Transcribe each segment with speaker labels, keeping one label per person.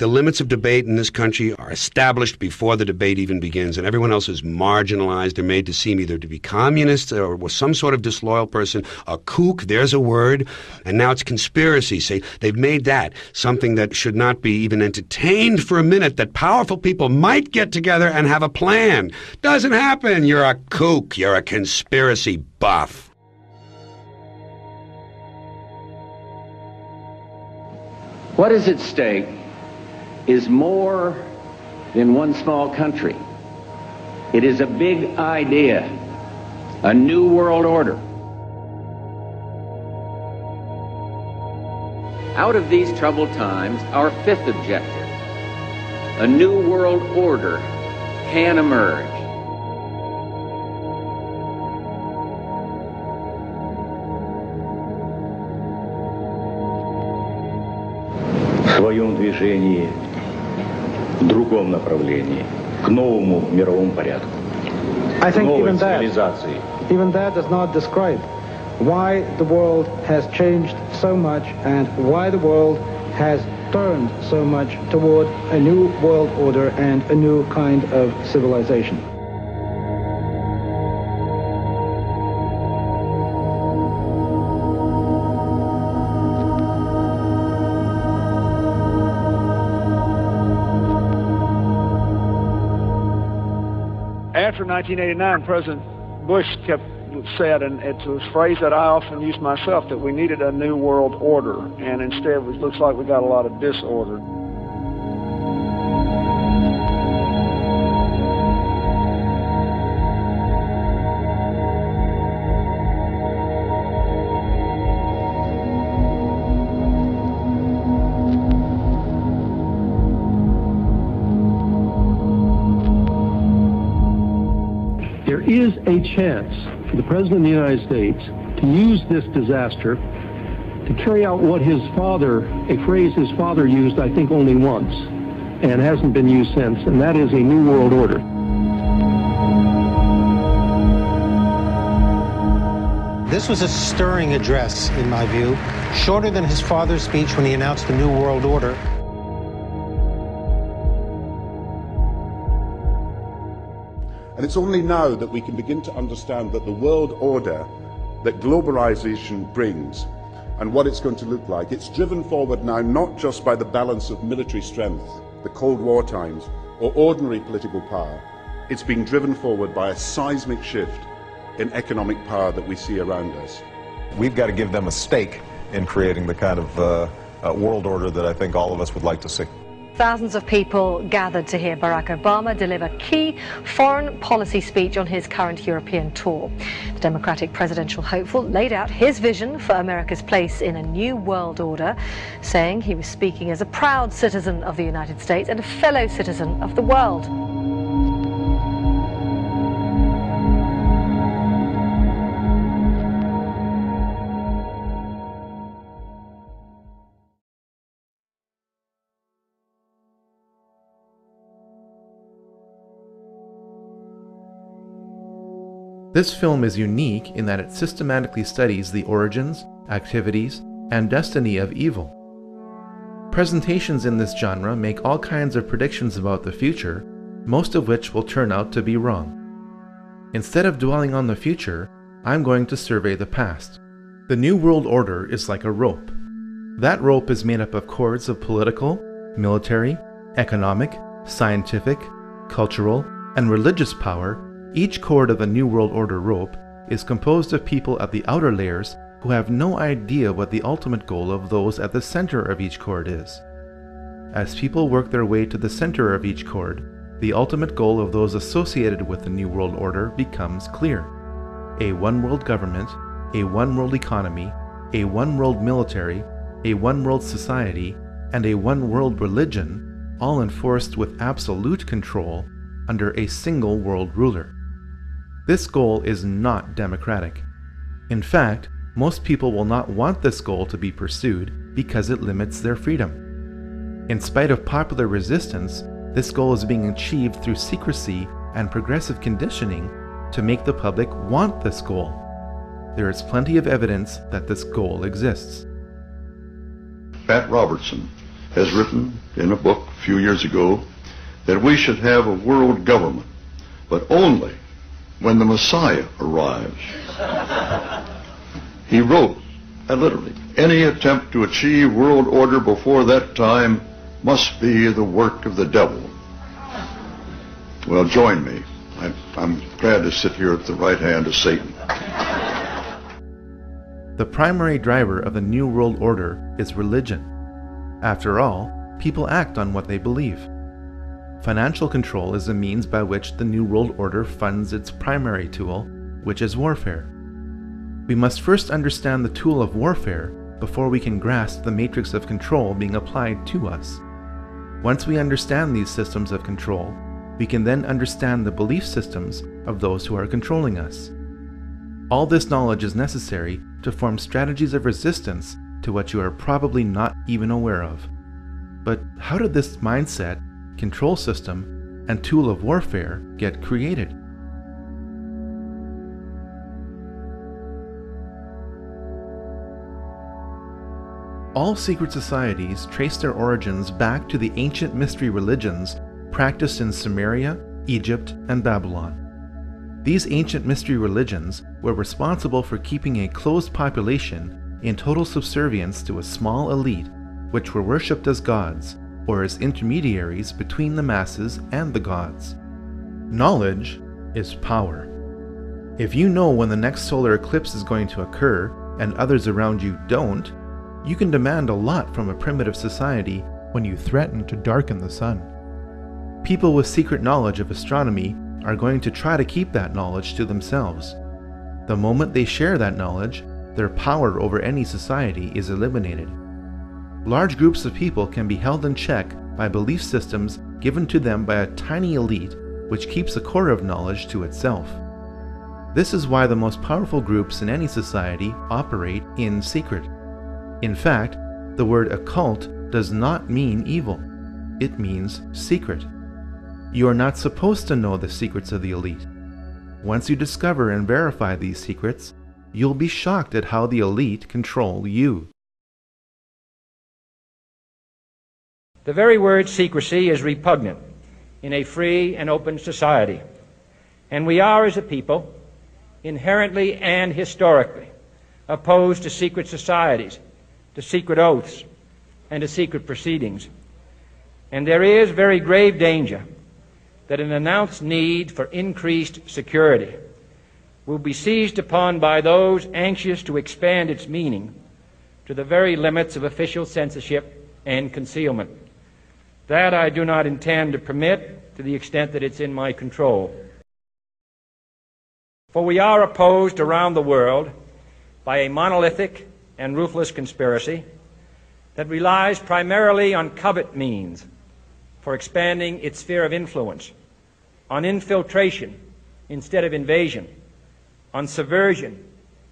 Speaker 1: The limits of debate in this country are established before the debate even begins, and everyone else is marginalized. They're made to seem either to be communists or some sort of disloyal person. A kook, there's a word, and now it's conspiracy. Say they've made that something that should not be even entertained for a minute, that powerful people might get together and have a plan. Doesn't happen. You're a kook. You're a conspiracy buff.
Speaker 2: What is at stake is more than one small country. It is a big idea, a new world order. Out of these troubled times, our fifth objective, a new world order, can emerge.
Speaker 3: В своем движении в другом направлении, к новому мировому порядку,
Speaker 4: к новой
Speaker 3: цивилизации.
Speaker 4: Even that does not describe why the world has changed so much and why the world has turned so much toward a new world order and a new kind of civilization.
Speaker 5: After 1989, President Bush said, and it's a phrase that I often use myself, that we needed a new world order, and instead it looks like we got a lot of disorder.
Speaker 6: There is a chance for the President of the United States to use this disaster to carry out what his father, a phrase his father used, I think, only once, and hasn't been used since, and that is a new world order.
Speaker 7: This was a stirring address, in my view, shorter than his father's speech when he announced the New World Order.
Speaker 8: And it's only now that we can begin to understand that the world order that globalization brings and what it's going to look like, it's driven forward now not just by the balance of military strength, the Cold War times, or ordinary political power. It's being driven forward by a seismic shift in economic power that we see around us.
Speaker 9: We've got to give them a stake in creating the kind of world order that I think all of us would like to see.
Speaker 10: Thousands of people gathered to hear Barack Obama deliver key foreign policy speech on his current European tour. The Democratic presidential hopeful laid out his vision for America's place in a new world order, saying he was speaking as a proud citizen of the United States and a fellow citizen of the world.
Speaker 11: This film is unique in that it systematically studies the origins, activities, and destiny of evil. Presentations in this genre make all kinds of predictions about the future, most of which will turn out to be wrong. Instead of dwelling on the future, I'm going to survey the past. The New World Order is like a rope. That rope is made up of cords of political, military, economic, scientific, cultural, and religious power. Each cord of the New World Order rope is composed of people at the outer layers who have no idea what the ultimate goal of those at the center of each cord is. As people work their way to the center of each cord, the ultimate goal of those associated with the New World Order becomes clear. A one-world government, a one-world economy, a one-world military, a one-world society, and a one-world religion, all enforced with absolute control under a single world ruler. This goal is not democratic. In fact, most people will not want this goal to be pursued because it limits their freedom. In spite of popular resistance, this goal is being achieved through secrecy and progressive conditioning to make the public want this goal. There is plenty of evidence that this goal exists.
Speaker 12: Pat Robertson has written in a book a few years ago that we should have a world government, but only when the Messiah arrives. He wrote, literally, any attempt to achieve world order before that time must be the work of the devil. Well, join me. I'm glad to sit here at the right hand of Satan.
Speaker 11: The primary driver of the New World Order is religion. After all, people act on what they believe. Financial control is the means by which the New World Order funds its primary tool, which is warfare. We must first understand the tool of warfare before we can grasp the matrix of control being applied to us. Once we understand these systems of control, we can then understand the belief systems of those who are controlling us. All this knowledge is necessary to form strategies of resistance to what you are probably not even aware of. But how did this mindset, control system, and tool of warfare get created? All secret societies trace their origins back to the ancient mystery religions practiced in Sumeria, Egypt, and Babylon. These ancient mystery religions were responsible for keeping a closed population in total subservience to a small elite, which were worshipped as gods, or as intermediaries between the masses and the gods. Knowledge is power. If you know when the next solar eclipse is going to occur, and others around you don't, you can demand a lot from a primitive society when you threaten to darken the sun. People with secret knowledge of astronomy are going to try to keep that knowledge to themselves. The moment they share that knowledge, their power over any society is eliminated. Large groups of people can be held in check by belief systems given to them by a tiny elite which keeps a core of knowledge to itself. This is why the most powerful groups in any society operate in secret. In fact, the word occult does not mean evil. It means secret. You are not supposed to know the secrets of the elite. Once you discover and verify these secrets, you'll be shocked at how the elite control you.
Speaker 13: The very word secrecy is repugnant in a free and open society, and we are, as a people, inherently and historically opposed to secret societies, to secret oaths, and to secret proceedings. And there is very grave danger that an announced need for increased security will be seized upon by those anxious to expand its meaning to the very limits of official censorship and concealment. That I do not intend to permit to the extent that it's in my control. For we are opposed around the world by a monolithic and ruthless conspiracy that relies primarily on covert means for expanding its sphere of influence, on infiltration instead of invasion, on subversion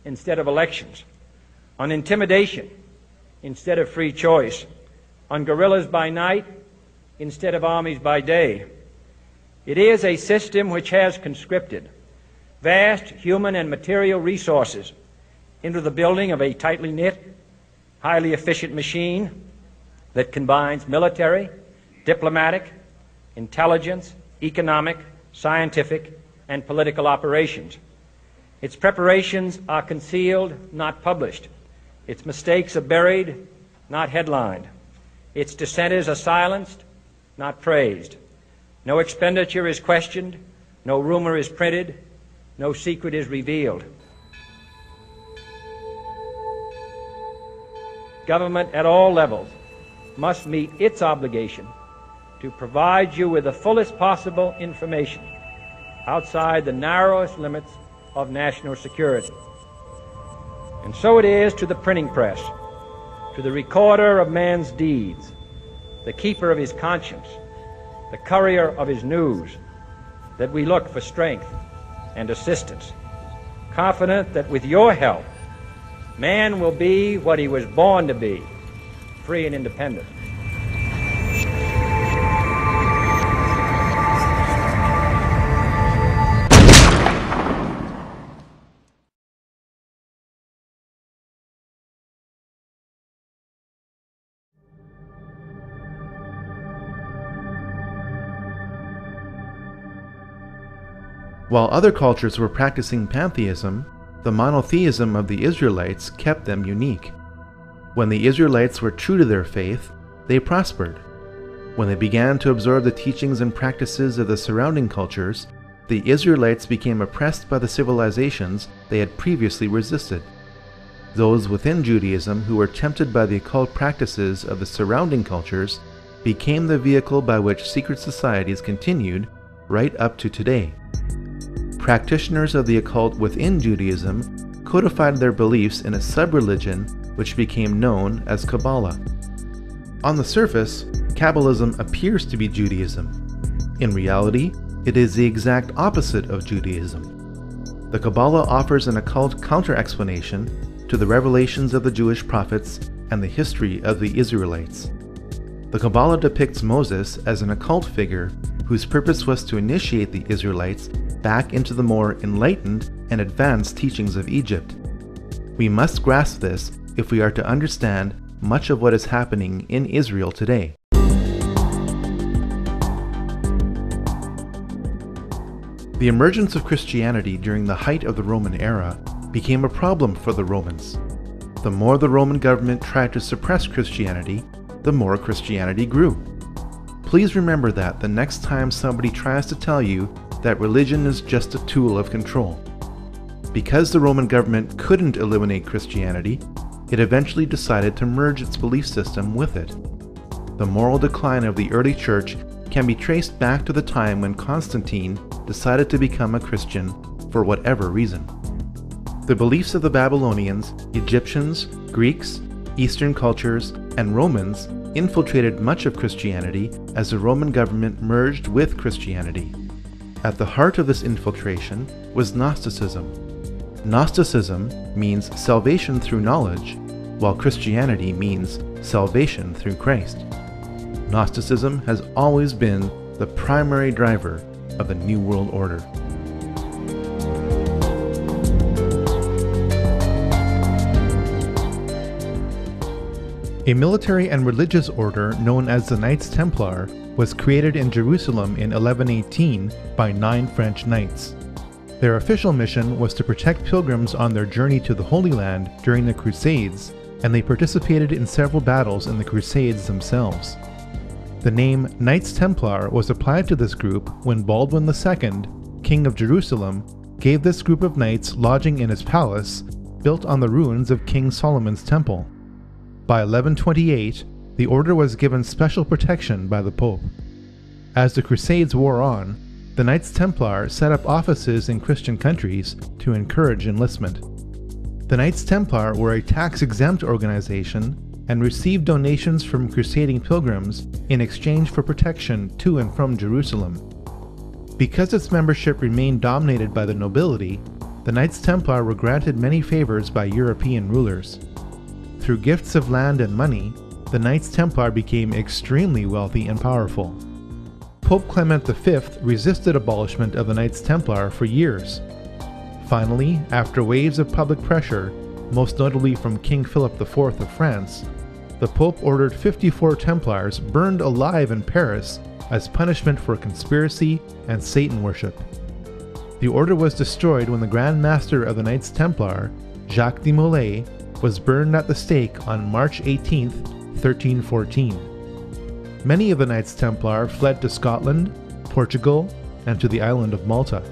Speaker 13: instead of elections, on intimidation instead of free choice, on guerrillas by night instead of armies by day. It is a system which has conscripted vast human and material resources into the building of a tightly knit, highly efficient machine that combines military, diplomatic, intelligence, economic, scientific, and political operations. Its preparations are concealed, not published. Its mistakes are buried, not headlined. Its dissenters are silenced, not praised. No expenditure is questioned, no rumor is printed, no secret is revealed. Government at all levels must meet its obligation to provide you with the fullest possible information outside the narrowest limits of national security. And so it is to the printing press, to the recorder of man's deeds, the keeper of his conscience, the courier of his news, that we look for strength and assistance, confident that with your help, man will be what he was born to be, free and independent.
Speaker 11: While other cultures were practicing pantheism, the monotheism of the Israelites kept them unique. When the Israelites were true to their faith, they prospered. When they began to absorb the teachings and practices of the surrounding cultures, the Israelites became oppressed by the civilizations they had previously resisted. Those within Judaism who were tempted by the occult practices of the surrounding cultures became the vehicle by which secret societies continued right up to today. Practitioners of the occult within Judaism codified their beliefs in a sub-religion which became known as Kabbalah. On the surface, Kabbalism appears to be Judaism. In reality, it is the exact opposite of Judaism. The Kabbalah offers an occult counter-explanation to the revelations of the Jewish prophets and the history of the Israelites. The Kabbalah depicts Moses as an occult figure whose purpose was to initiate the Israelites back into the more enlightened and advanced teachings of Egypt. We must grasp this if we are to understand much of what is happening in Israel today. The emergence of Christianity during the height of the Roman era became a problem for the Romans. The more the Roman government tried to suppress Christianity, the more Christianity grew. Please remember that the next time somebody tries to tell you that religion is just a tool of control. Because the Roman government couldn't eliminate Christianity, it eventually decided to merge its belief system with it. The moral decline of the early church can be traced back to the time when Constantine decided to become a Christian for whatever reason. The beliefs of the Babylonians, Egyptians, Greeks, Eastern cultures, and Romans infiltrated much of Christianity as the Roman government merged with Christianity. At the heart of this infiltration was Gnosticism. Gnosticism means salvation through knowledge, while Christianity means salvation through Christ. Gnosticism has always been the primary driver of the New World Order. A military and religious order known as the Knights Templar was created in Jerusalem in 1118 by 9 French knights. Their official mission was to protect pilgrims on their journey to the Holy Land during the Crusades, and they participated in several battles in the Crusades themselves. The name Knights Templar was applied to this group when Baldwin II, King of Jerusalem, gave this group of knights lodging in his palace, built on the ruins of King Solomon's temple. By 1128, the order was given special protection by the Pope. As the Crusades wore on, the Knights Templar set up offices in Christian countries to encourage enlistment. The Knights Templar were a tax-exempt organization and received donations from crusading pilgrims in exchange for protection to and from Jerusalem. Because its membership remained dominated by the nobility, the Knights Templar were granted many favors by European rulers. Through gifts of land and money, the Knights Templar became extremely wealthy and powerful. Pope Clement V resisted abolishment of the Knights Templar for years. Finally, after waves of public pressure, most notably from King Philip IV of France, the Pope ordered 54 Templars burned alive in Paris as punishment for conspiracy and Satan worship. The order was destroyed when the Grand Master of the Knights Templar, Jacques de Molay, was burned at the stake on March 18, 1314. Many of the Knights Templar fled to Scotland, Portugal, and to the island of Malta.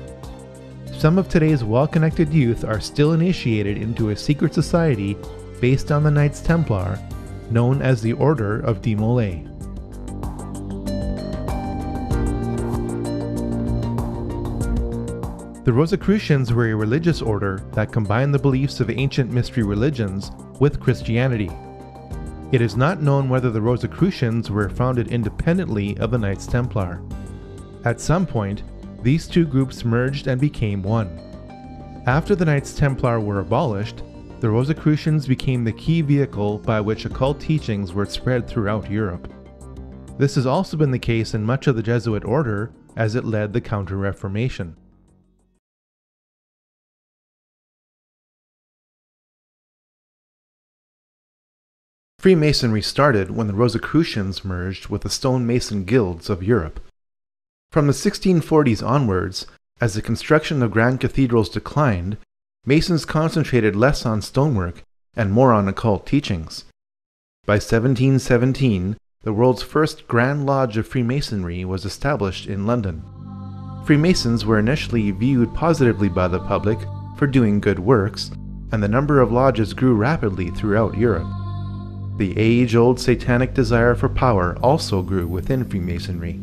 Speaker 11: Some of today's well-connected youth are still initiated into a secret society based on the Knights Templar, known as the Order of de Molay. The Rosicrucians were a religious order that combined the beliefs of ancient mystery religions with Christianity. It is not known whether the Rosicrucians were founded independently of the Knights Templar. At some point, these two groups merged and became one. After the Knights Templar were abolished, the Rosicrucians became the key vehicle by which occult teachings were spread throughout Europe. This has also been the case in much of the Jesuit order as it led the Counter-Reformation. Freemasonry started when the Rosicrucians merged with the stonemason guilds of Europe. From the 1640s onwards, As the construction of grand cathedrals declined, Masons concentrated less on stonework and more on occult teachings. By 1717, the world's first Grand Lodge of Freemasonry was established in London. Freemasons were initially viewed positively by the public for doing good works, and the number of lodges grew rapidly throughout Europe. The age-old satanic desire for power also grew within Freemasonry.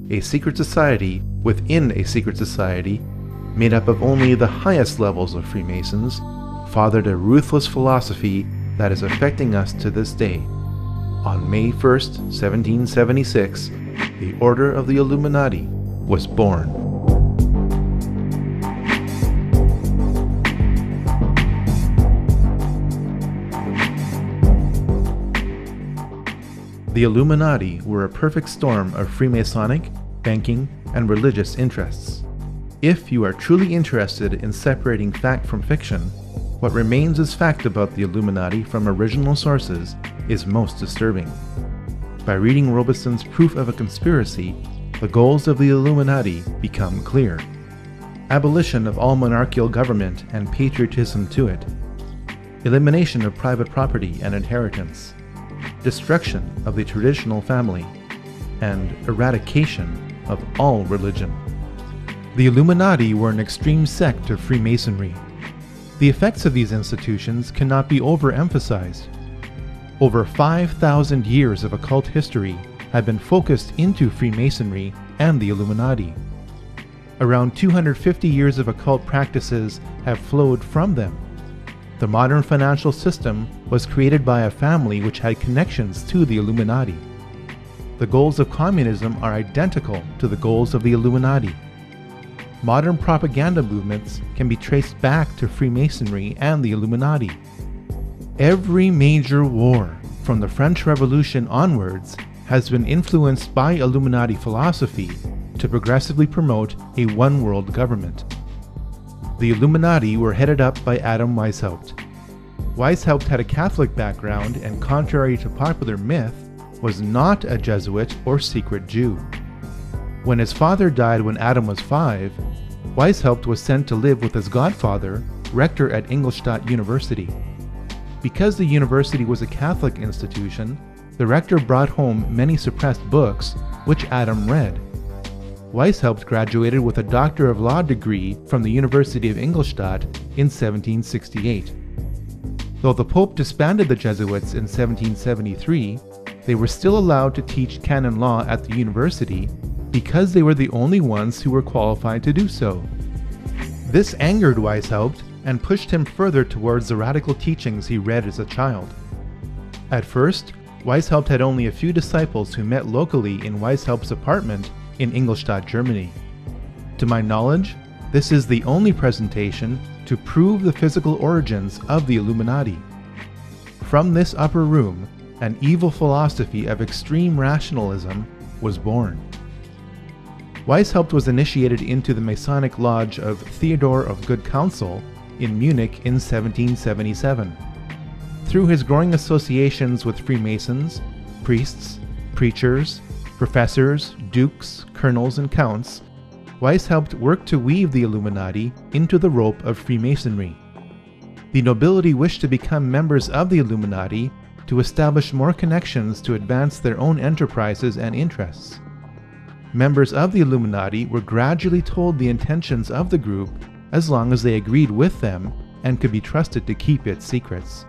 Speaker 11: A secret society within a secret society, made up of only the highest levels of Freemasons, fathered a ruthless philosophy that is affecting us to this day. On May 1st, 1776, the Order of the Illuminati was born. The Illuminati were a perfect storm of Freemasonic, banking, and religious interests. If you are truly interested in separating fact from fiction, what remains as fact about the Illuminati from original sources is most disturbing. By reading Robeson's Proof of a Conspiracy, the goals of the Illuminati become clear. Abolition of all monarchical government and patriotism to it. Elimination of private property and inheritance. Destruction of the traditional family. And eradication of all religion. The Illuminati were an extreme sect of Freemasonry. The effects of these institutions cannot be overemphasized. Over 5,000 years of occult history have been focused into Freemasonry and the Illuminati. Around 250 years of occult practices have flowed from them. The modern financial system was created by a family which had connections to the Illuminati. The goals of communism are identical to the goals of the Illuminati. Modern propaganda movements can be traced back to Freemasonry and the Illuminati. Every major war, from the French Revolution onwards, has been influenced by Illuminati philosophy to progressively promote a one-world government. The Illuminati were headed up by Adam Weishaupt. Weishaupt had a Catholic background and, contrary to popular myth, was not a Jesuit or secret Jew. When his father died when Adam was 5, Weishaupt was sent to live with his godfather, rector at Ingolstadt University. Because the university was a Catholic institution, the rector brought home many suppressed books, which Adam read. Weishaupt graduated with a Doctor of Law degree from the University of Ingolstadt in 1768. Though the Pope disbanded the Jesuits in 1773, they were still allowed to teach canon law at the university because they were the only ones who were qualified to do so. This angered Weishaupt and pushed him further towards the radical teachings he read as a child. At first, Weishaupt had only a few disciples who met locally in Weishaupt's apartment in Ingolstadt, Germany. To my knowledge, this is the only presentation to prove the physical origins of the Illuminati. From this upper room, an evil philosophy of extreme rationalism was born. Weishaupt was initiated into the Masonic Lodge of Theodore of Good Counsel in Munich in 1777. Through his growing associations with Freemasons, priests, preachers, professors, dukes, colonels, and counts, Weishaupt worked to weave the Illuminati into the rope of Freemasonry. The nobility wished to become members of the Illuminati to establish more connections to advance their own enterprises and interests. Members of the Illuminati were gradually told the intentions of the group as long as they agreed with them and could be trusted to keep its secrets.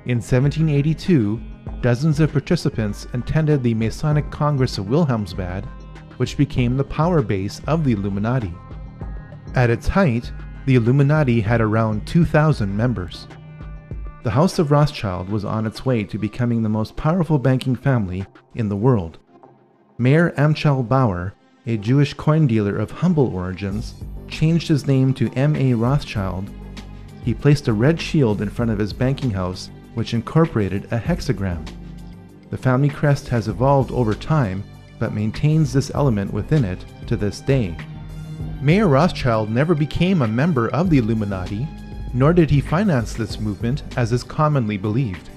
Speaker 11: In 1782, dozens of participants attended the Masonic Congress of Wilhelmsbad, which became the power base of the Illuminati. At its height, the Illuminati had around 2,000 members. The House of Rothschild was on its way to becoming the most powerful banking family in the world. Mayer Amschel Bauer, a Jewish coin dealer of humble origins, changed his name to M.A. Rothschild. He placed a red shield in front of his banking house, which incorporated a hexagram. The family crest has evolved over time, but maintains this element within it to this day. Mayer Rothschild never became a member of the Illuminati, nor did he finance this movement as is commonly believed.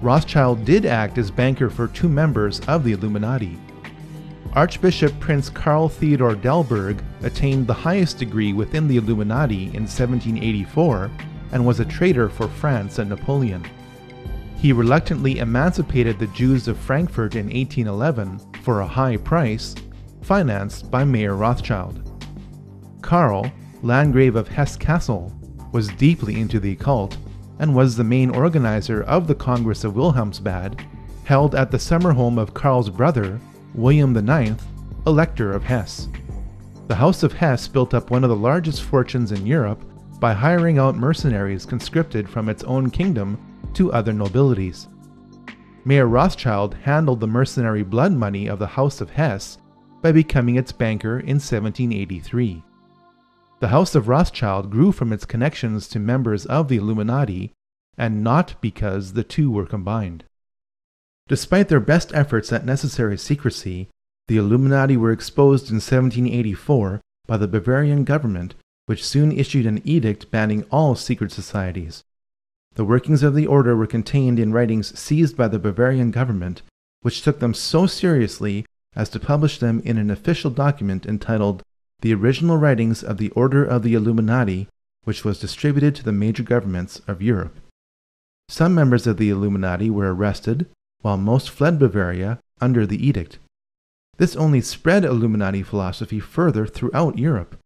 Speaker 11: Rothschild did act as banker for 2 members of the Illuminati. Archbishop Prince Karl Theodor Delberg attained the highest degree within the Illuminati in 1784 and was a traitor for France and Napoleon. He reluctantly emancipated the Jews of Frankfurt in 1811 for a high price, financed by Mayer Rothschild. Karl, Landgrave of Hesse-Kassel, was deeply into the occult and was the main organizer of the Congress of Wilhelmsbad, held at the summer home of Karl's brother, William IX, Elector of Hesse. The House of Hesse built up one of the largest fortunes in Europe by hiring out mercenaries conscripted from its own kingdom to other nobilities. Mayer Rothschild handled the mercenary blood money of the House of Hesse by becoming its banker in 1783. The House of Rothschild grew from its connections to members of the Illuminati, and not because the two were combined. Despite their best efforts at necessary secrecy, the Illuminati were exposed in 1784 by the Bavarian government, which soon issued an edict banning all secret societies. The workings of the order were contained in writings seized by the Bavarian government, which took them so seriously as to publish them in an official document entitled The Original Writings of the Order of the Illuminati, which was distributed to the major governments of Europe. Some members of the Illuminati were arrested, while most fled Bavaria under the edict. This only spread Illuminati philosophy further throughout Europe.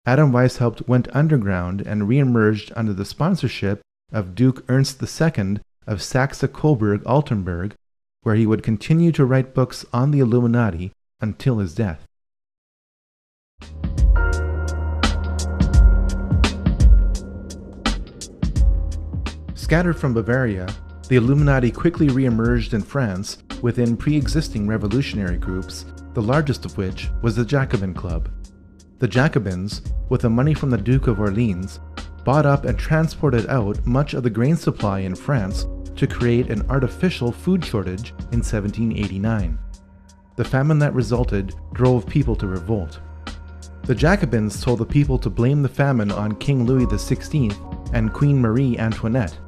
Speaker 11: Adam Weishaupt went underground and re-emerged under the sponsorship of Duke Ernst II of Saxe-Coburg-Altenburg, where he would continue to write books on the Illuminati until his death. Scattered from Bavaria, the Illuminati quickly re-emerged in France within pre-existing revolutionary groups, the largest of which was the Jacobin Club. The Jacobins, with the money from the Duke of Orleans, bought up and transported out much of the grain supply in France to create an artificial food shortage in 1789. The famine that resulted drove people to revolt. The Jacobins told the people to blame the famine on King Louis XVI and Queen Marie Antoinette.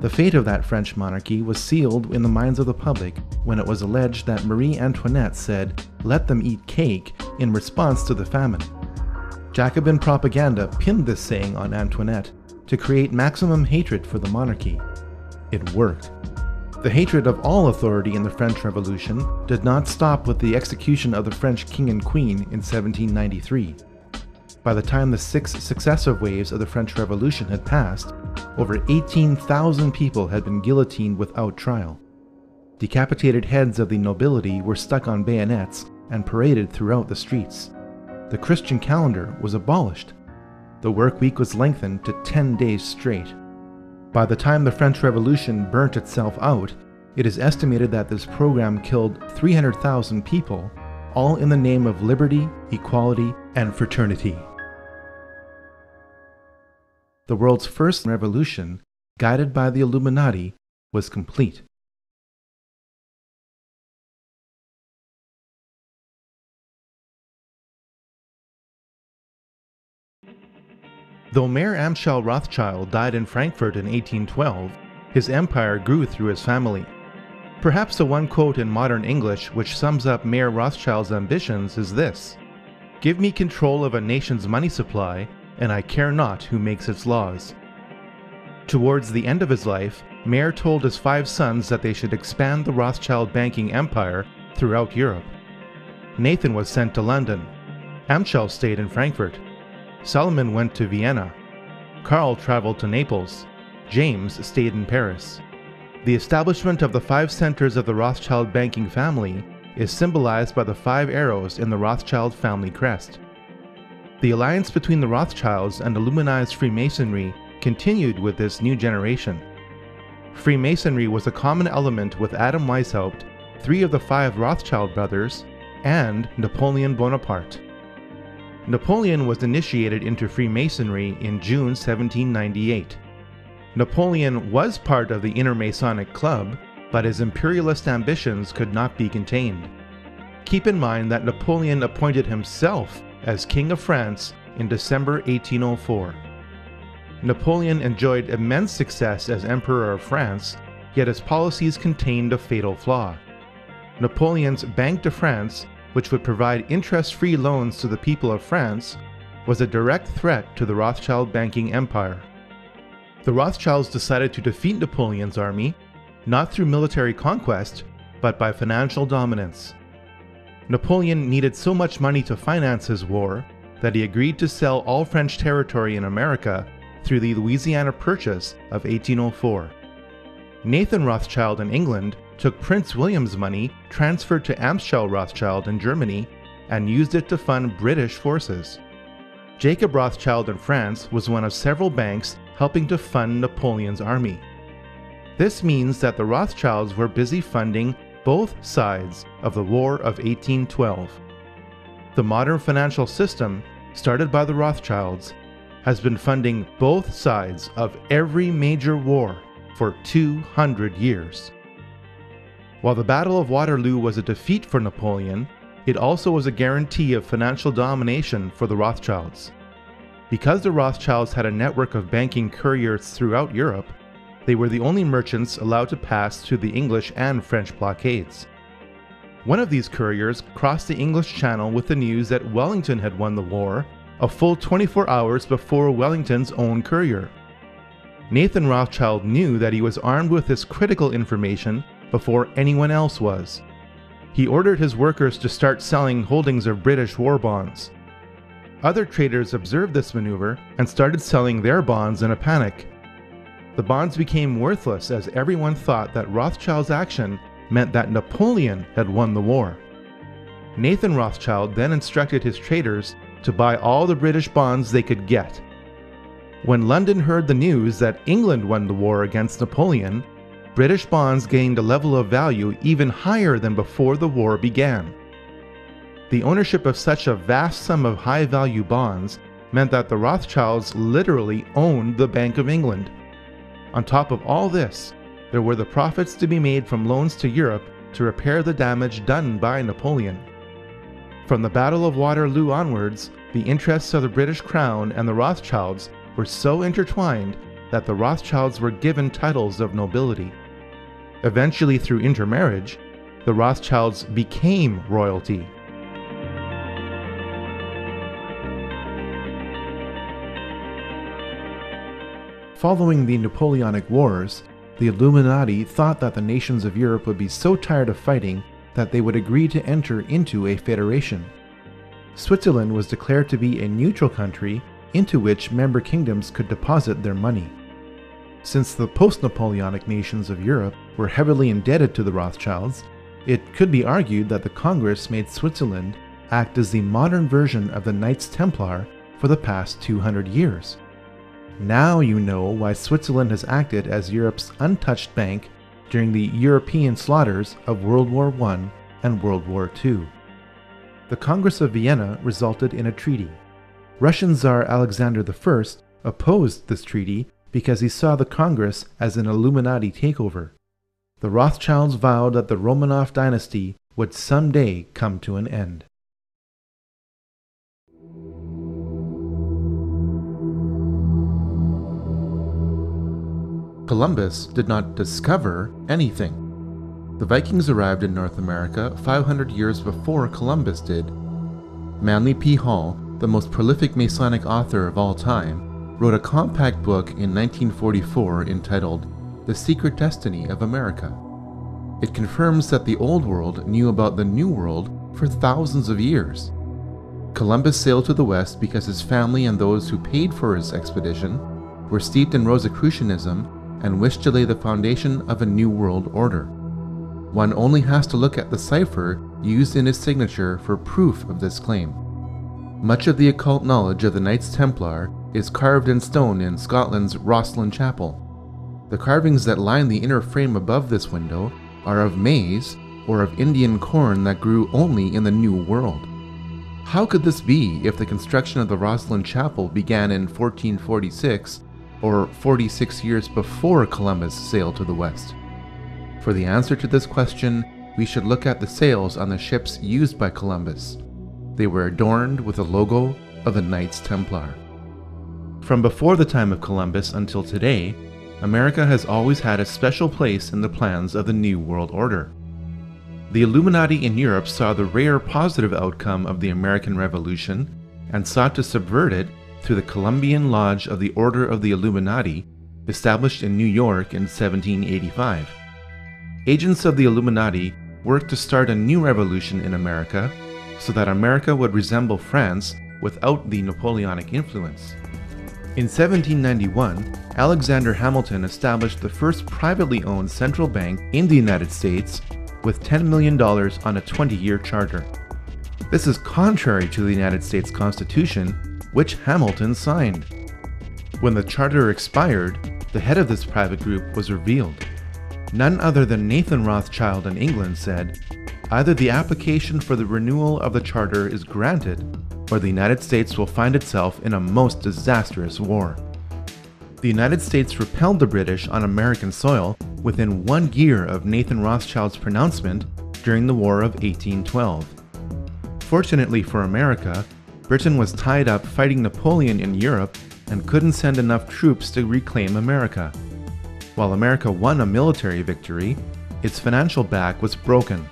Speaker 11: The fate of that French monarchy was sealed in the minds of the public when it was alleged that Marie Antoinette said, "Let them eat cake," in response to the famine. Jacobin propaganda pinned this saying on Antoinette to create maximum hatred for the monarchy. It worked. The hatred of all authority in the French Revolution did not stop with the execution of the French king and queen in 1793. By the time the 6 successive waves of the French Revolution had passed, over 18,000 people had been guillotined without trial. Decapitated heads of the nobility were stuck on bayonets and paraded throughout the streets. The Christian calendar was abolished. The work week was lengthened to 10 days straight. By the time the French Revolution burnt itself out, it is estimated that this program killed 300,000 people, all in the name of liberty, equality, and fraternity. The world's first revolution, guided by the Illuminati, was complete. Though Mayer Amschel Rothschild died in Frankfurt in 1812, his empire grew through his family. Perhaps the one quote in modern English which sums up Mayer Rothschild's ambitions is this: "Give me control of a nation's money supply, and I care not who makes its laws." Towards the end of his life, Mayer told his 5 sons that they should expand the Rothschild banking empire throughout Europe. Nathan was sent to London. Amschel stayed in Frankfurt. Solomon went to Vienna. Karl traveled to Naples. James stayed in Paris. The establishment of the 5 centers of the Rothschild banking family is symbolized by the 5 arrows in the Rothschild family crest. The alliance between the Rothschilds and Illuminized Freemasonry continued with this new generation. Freemasonry was a common element with Adam Weishaupt, 3 of the 5 Rothschild brothers, and Napoleon Bonaparte. Napoleon was initiated into Freemasonry in June 1798. Napoleon was part of the Inner Masonic Club, but his imperialist ambitions could not be contained. Keep in mind that Napoleon appointed himself as King of France in December 1804. Napoleon enjoyed immense success as Emperor of France, yet his policies contained a fatal flaw. Napoleon's Banque de France which would provide interest-free loans to the people of France, was a direct threat to the Rothschild banking empire. The Rothschilds decided to defeat Napoleon's army, not through military conquest, but by financial dominance. Napoleon needed so much money to finance his war that he agreed to sell all French territory in America through the Louisiana Purchase of 1804. Nathan Rothschild in England took Prince William's money transferred to Amschel Rothschild in Germany and used it to fund British forces. Jacob Rothschild in France was one of several banks helping to fund Napoleon's army. This means that the Rothschilds were busy funding both sides of the War of 1812. The modern financial system, started by the Rothschilds, has been funding both sides of every major war for 200 years. While the Battle of Waterloo was a defeat for Napoleon, it also was a guarantee of financial domination for the Rothschilds. Because the Rothschilds had a network of banking couriers throughout Europe, they were the only merchants allowed to pass through the English and French blockades. One of these couriers crossed the English Channel with the news that Wellington had won the war, a full 24 hours before Wellington's own courier. Nathan Rothschild knew that he was armed with this critical information before anyone else was. He ordered his workers to start selling holdings of British war bonds. Other traders observed this maneuver and started selling their bonds in a panic. The bonds became worthless as everyone thought that Rothschild's action meant that Napoleon had won the war. Nathan Rothschild then instructed his traders to buy all the British bonds they could get. When London heard the news that England won the war against Napoleon, British bonds gained a level of value even higher than before the war began. The ownership of such a vast sum of high-value bonds meant that the Rothschilds literally owned the Bank of England. On top of all this, there were the profits to be made from loans to Europe to repair the damage done by Napoleon. From the Battle of Waterloo onwards, the interests of the British Crown and the Rothschilds were so intertwined that the Rothschilds were given titles of nobility. Eventually, through intermarriage, the Rothschilds became royalty. Following the Napoleonic Wars, the Illuminati thought that the nations of Europe would be so tired of fighting that they would agree to enter into a federation. Switzerland was declared to be a neutral country into which member kingdoms could deposit their money. Since the post-Napoleonic nations of Europe were heavily indebted to the Rothschilds, it could be argued that the Congress made Switzerland act as the modern version of the Knights Templar for the past 200 years. Now you know why Switzerland has acted as Europe's untouched bank during the European slaughters of World War I and World War II. The Congress of Vienna resulted in a treaty. Russian Tsar Alexander I opposed this treaty because he saw the Congress as an Illuminati takeover. The Rothschilds vowed that the Romanov dynasty would someday come to an end. Columbus did not discover anything. The Vikings arrived in North America 500 years before Columbus did. Manly P. Hall, the most prolific Masonic author of all time, wrote a compact book in 1944 entitled The Secret Destiny of America. It confirms that the Old World knew about the New World for thousands of years. Columbus sailed to the West because his family and those who paid for his expedition were steeped in Rosicrucianism and wished to lay the foundation of a new world order. One only has to look at the cipher used in his signature for proof of this claim. Much of the occult knowledge of the Knights Templar is carved in stone in Scotland's Rosslyn Chapel. The carvings that line the inner frame above this window are of maize or of Indian corn that grew only in the New World. How could this be if the construction of the Rosslyn Chapel began in 1446 or 46 years before Columbus sailed to the west? For the answer to this question, we should look at the sails on the ships used by Columbus. They were adorned with a logo of the Knights Templar. From before the time of Columbus until today, America has always had a special place in the plans of the New World Order. The Illuminati in Europe saw the rare positive outcome of the American Revolution and sought to subvert it through the Columbian Lodge of the Order of the Illuminati, established in New York in 1785. Agents of the Illuminati worked to start a new revolution in America so that America would resemble France without the Napoleonic influence. In 1791, Alexander Hamilton established the first privately owned central bank in the United States with $10 million on a 20-year charter. This is contrary to the United States Constitution, which Hamilton signed. When the charter expired, the head of this private group was revealed. None other than Nathan Rothschild in England said, "Either the application for the renewal of the charter is granted, or the United States will find itself in a most disastrous war." The United States repelled the British on American soil within 1 year of Nathan Rothschild's pronouncement during the War of 1812. Fortunately for America, Britain was tied up fighting Napoleon in Europe and couldn't send enough troops to reclaim America. While America won a military victory, its financial back was broken.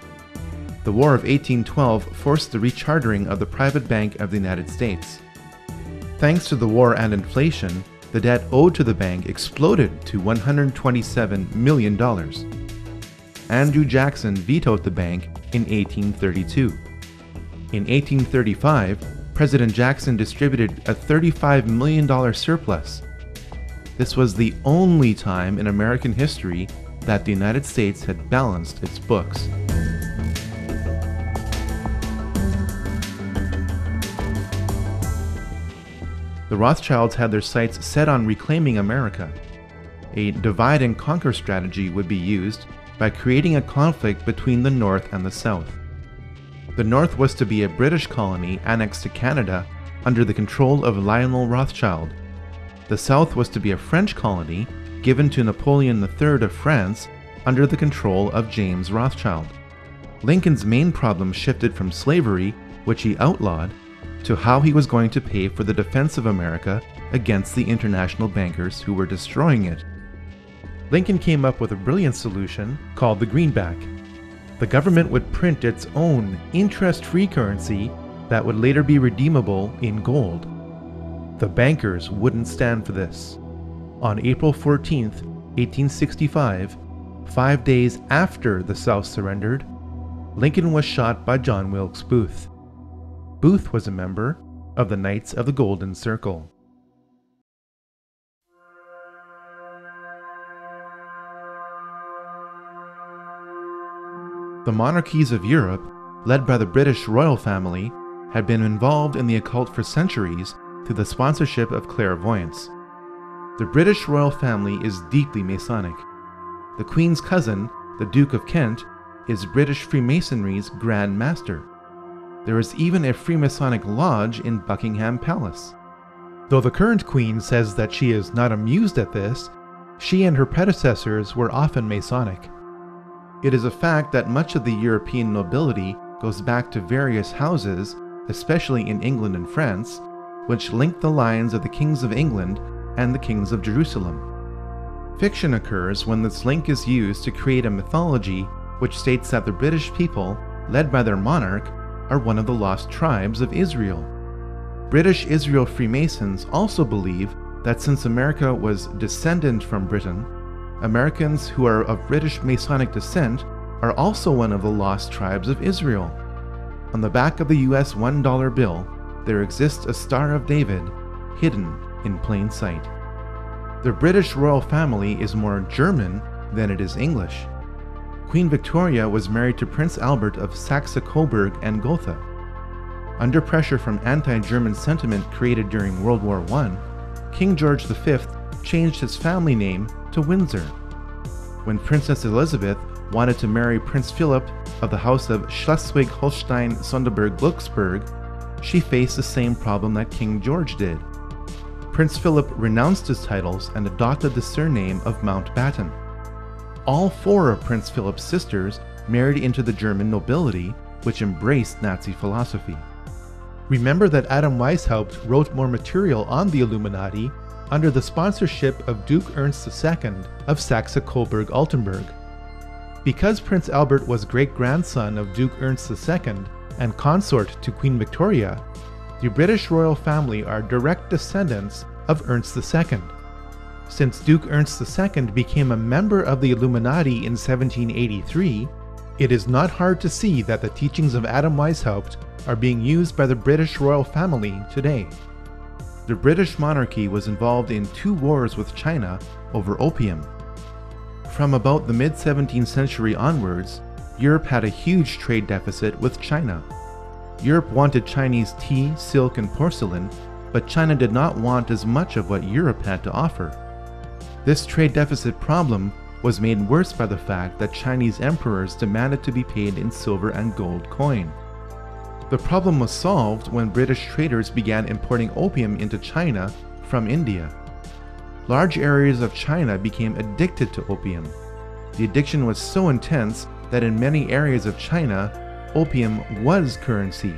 Speaker 11: The War of 1812 forced the rechartering of the private bank of the United States. Thanks to the war and inflation, the debt owed to the bank exploded to $127 million. Andrew Jackson vetoed the bank in 1832. In 1835, President Jackson distributed a $35 million surplus. This was the only time in American history that the United States had balanced its books. The Rothschilds had their sights set on reclaiming America. A divide and conquer strategy would be used by creating a conflict between the North and the South. The North was to be a British colony annexed to Canada under the control of Lionel Rothschild. The South was to be a French colony given to Napoleon III of France under the control of James Rothschild. Lincoln's main problem shifted from slavery, which he outlawed, to how he was going to pay for the defense of America against the international bankers who were destroying it. Lincoln came up with a brilliant solution called the greenback. The government would print its own interest-free currency that would later be redeemable in gold. The bankers wouldn't stand for this. On April 14, 1865, 5 days after the South surrendered, Lincoln was shot by John Wilkes Booth. Booth was a member of the Knights of the Golden Circle. The monarchies of Europe, led by the British royal family, had been involved in the occult for centuries through the sponsorship of clairvoyance. The British royal family is deeply Masonic. The Queen's cousin, the Duke of Kent, is British Freemasonry's Grand Master. There is even a Freemasonic lodge in Buckingham Palace. Though the current Queen says that she is not amused at this, she and her predecessors were often Masonic. It is a fact that much of the European nobility goes back to various houses, especially in England and France, which link the lines of the kings of England and the kings of Jerusalem. Fiction occurs when this link is used to create a mythology which states that the British people, led by their monarch, are one of the lost tribes of Israel. British Israel Freemasons also believe that since America was descendant from Britain, Americans who are of British Masonic descent are also one of the lost tribes of Israel. On the back of the US $1 bill, there exists a Star of David, hidden in plain sight. The British royal family is more German than it is English. Queen Victoria was married to Prince Albert of Saxe-Coburg and Gotha. Under pressure from anti-German sentiment created during World War I, King George V changed his family name to Windsor. When Princess Elizabeth wanted to marry Prince Philip of the House of Schleswig-Holstein-Sonderburg-Glücksburg, she faced the same problem that King George did. Prince Philip renounced his titles and adopted the surname of Mountbatten. All 4 of Prince Philip's sisters married into the German nobility, which embraced Nazi philosophy. Remember that Adam Weishaupt wrote more material on the Illuminati under the sponsorship of Duke Ernst II of Saxe-Coburg-Altenburg. Because Prince Albert was great-grandson of Duke Ernst II and consort to Queen Victoria, the British royal family are direct descendants of Ernst II. Since Duke Ernst II became a member of the Illuminati in 1783, it is not hard to see that the teachings of Adam Weishaupt are being used by the British royal family today. The British monarchy was involved in 2 wars with China over opium. From about the mid-17th century onwards, Europe had a huge trade deficit with China. Europe wanted Chinese tea, silk, and porcelain, but China did not want as much of what Europe had to offer. This trade deficit problem was made worse by the fact that Chinese emperors demanded to be paid in silver and gold coin. The problem was solved when British traders began importing opium into China from India. Large areas of China became addicted to opium. The addiction was so intense that in many areas of China, opium was currency.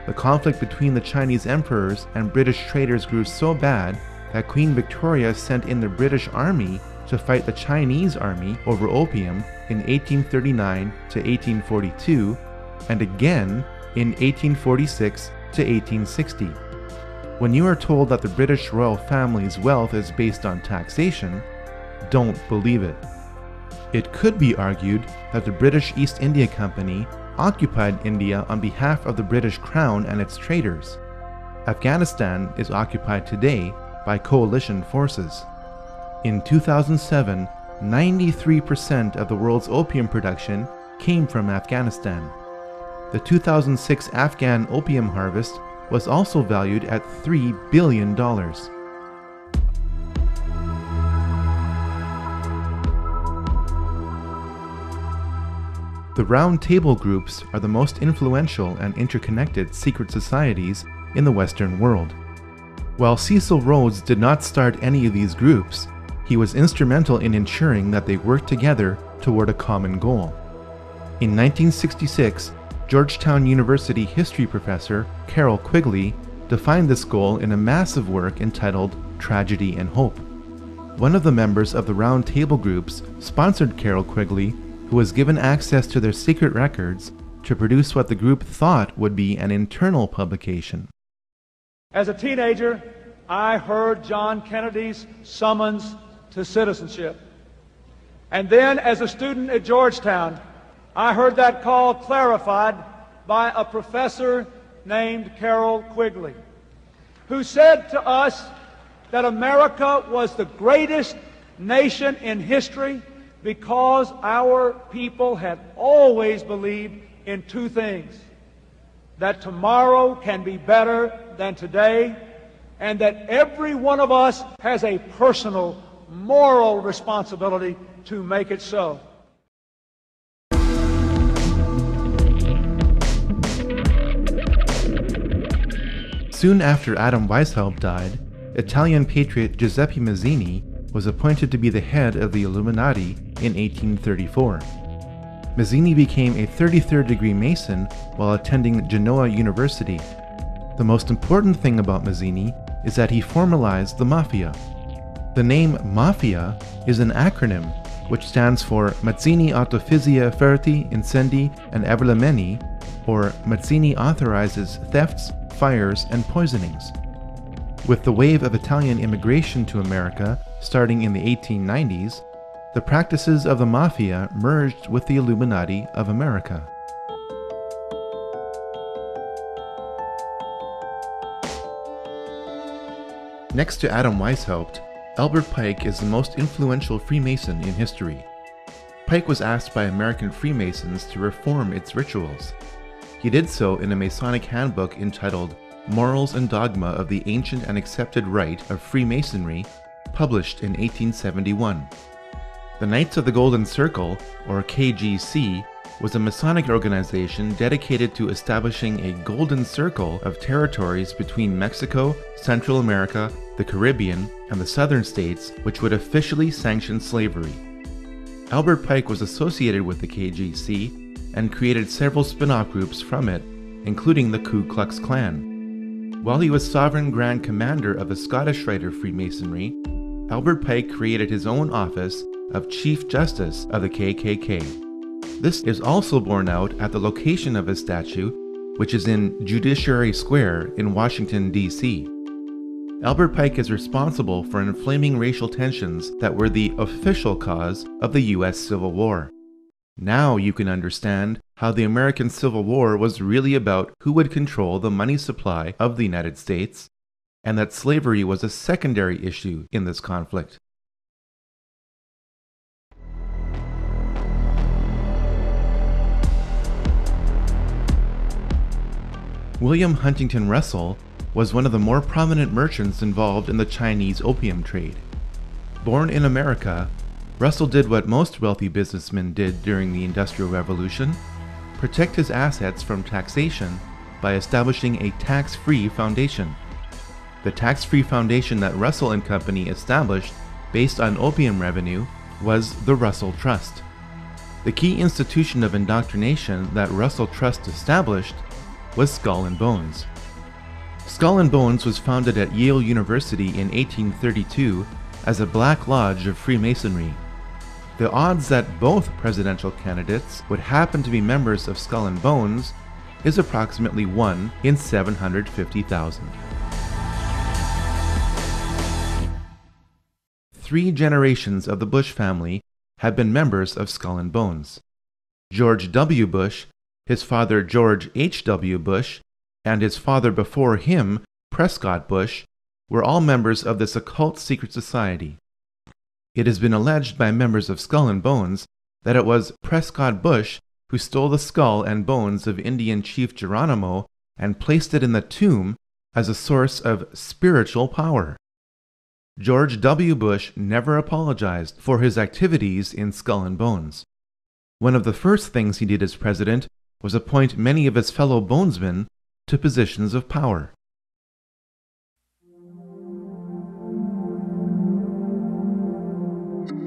Speaker 11: The conflict between the Chinese emperors and British traders grew so bad that Queen Victoria sent in the British army to fight the Chinese army over opium in 1839 to 1842 and again in 1846 to 1860. When you are told that the British royal family's wealth is based on taxation, don't believe it. It could be argued that the British East India Company occupied India on behalf of the British Crown and its traders. Afghanistan is occupied today by coalition forces. In 2007, 93% of the world's opium production came from Afghanistan. The 2006 Afghan opium harvest was also valued at $3 billion. The Round Table groups are the most influential and interconnected secret societies in the Western world. While Cecil Rhodes did not start any of these groups, he was instrumental in ensuring that they worked together toward a common goal. In 1966, Georgetown University history professor Carroll Quigley defined this goal in a massive work entitled Tragedy and Hope. One of the members of the Round Table groups sponsored Carroll Quigley, who was given access to their secret records, to produce what the group thought would be an internal publication.
Speaker 14: As a teenager, I heard John Kennedy's summons to citizenship. And then, as a student at Georgetown, I heard that call clarified by a professor named Carroll Quigley, who said to us that America was the greatest nation in history because our people had always believed in 2 things: that tomorrow can be better than today, and that every one of us has a personal, moral responsibility to make it so.
Speaker 11: Soon after Adam Weishaupt died, Italian patriot Giuseppe Mazzini was appointed to be the head of the Illuminati in 1834. Mazzini became a 33rd degree Mason while attending Genoa University. The most important thing about Mazzini is that he formalized the Mafia. The name Mafia is an acronym which stands for Mazzini Autofizia Ferti Incendi and Everlameni, or Mazzini authorizes thefts, fires, and poisonings. With the wave of Italian immigration to America starting in the 1890s, the practices of the Mafia merged with the Illuminati of America. Next to Adam Weishaupt, Albert Pike is the most influential Freemason in history. Pike was asked by American Freemasons to reform its rituals. He did so in a Masonic handbook entitled Morals and Dogma of the Ancient and Accepted Rite of Freemasonry, published in 1871. The Knights of the Golden Circle, or KGC, was a Masonic organization dedicated to establishing a golden circle of territories between Mexico, Central America, the Caribbean, and the southern states, which would officially sanction slavery. Albert Pike was associated with the KGC and created several spin-off groups from it, including the Ku Klux Klan. While he was Sovereign Grand Commander of the Scottish Rite of Freemasonry, Albert Pike created his own office of Chief Justice of the KKK. This is also borne out at the location of his statue, which is in Judiciary Square in Washington, D.C. Albert Pike is responsible for inflaming racial tensions that were the official cause of the U.S. Civil War. Now you can understand how the American Civil War was really about who would control the money supply of the United States, and that slavery was a secondary issue in this conflict. William Huntington Russell was one of the more prominent merchants involved in the Chinese opium trade. Born in America, Russell did what most wealthy businessmen did during the Industrial Revolution: protect his assets from taxation by establishing a tax-free foundation. The tax-free foundation that Russell and Company established based on opium revenue was the Russell Trust. The key institution of indoctrination that Russell Trust established was Skull and Bones. Skull and Bones was founded at Yale University in 1832 as a black lodge of Freemasonry. The odds that both presidential candidates would happen to be members of Skull and Bones is approximately 1 in 750,000. 3 generations of the Bush family had been members of Skull and Bones. George W. Bush, his father George H.W. Bush, and his father before him, Prescott Bush, were all members of this occult secret society. It has been alleged by members of Skull and Bones that it was Prescott Bush who stole the skull and bones of Indian Chief Geronimo and placed it in the tomb as a source of spiritual power. George W. Bush never apologized for his activities in Skull and Bones. One of the first things he did as president was appoint many of his fellow bonesmen to positions of power.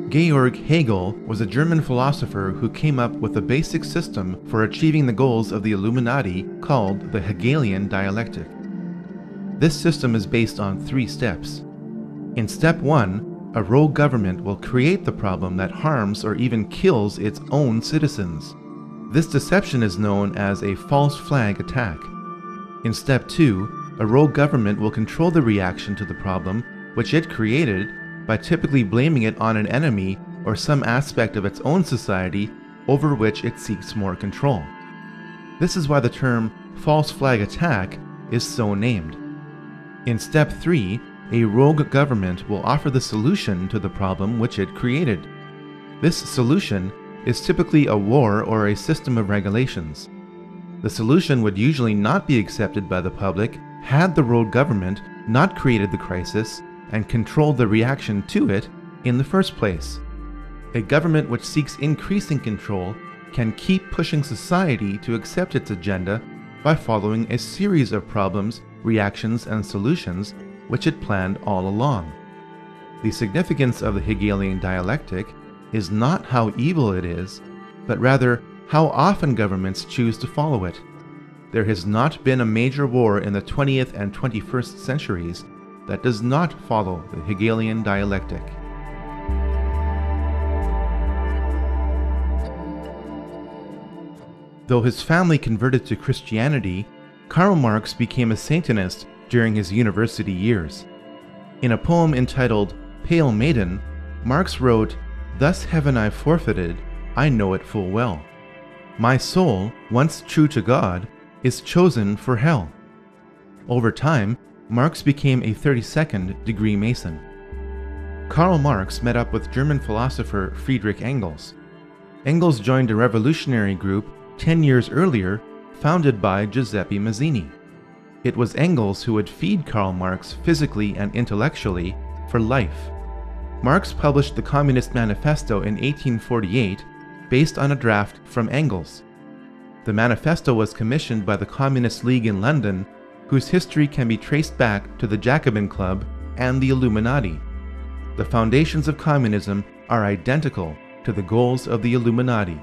Speaker 11: Georg Hegel was a German philosopher who came up with a basic system for achieving the goals of the Illuminati called the Hegelian dialectic. This system is based on 3 steps. In step 1, a rogue government will create the problem that harms or even kills its own citizens. This deception is known as a false flag attack. In step 2, a rogue government will control the reaction to the problem which it created by typically blaming it on an enemy or some aspect of its own society over which it seeks more control. This is why the term false flag attack is so named. In step 3, a rogue government will offer the solution to the problem which it created. This solution is typically a war or a system of regulations. The solution would usually not be accepted by the public had the rogue government not created the crisis and controlled the reaction to it in the first place. A government which seeks increasing control can keep pushing society to accept its agenda by following a series of problems, reactions, and solutions which it planned all along. The significance of the Hegelian dialectic is not how evil it is, but rather how often governments choose to follow it. There has not been a major war in the 20th and 21st centuries that does not follow the Hegelian dialectic. Though his family converted to Christianity, Karl Marx became a Satanist during his university years. In a poem entitled Pale Maiden, Marx wrote, "Thus heaven I forfeited, I know it full well. My soul, once true to God, is chosen for hell." Over time, Marx became a 32nd degree Mason. Karl Marx met up with German philosopher Friedrich Engels. Engels joined a revolutionary group 10 years earlier, founded by Giuseppe Mazzini. It was Engels who would feed Karl Marx physically and intellectually for life. Marx published the Communist Manifesto in 1848 based on a draft from Engels. The manifesto was commissioned by the Communist League in London, whose history can be traced back to the Jacobin Club and the Illuminati. The foundations of communism are identical to the goals of the Illuminati.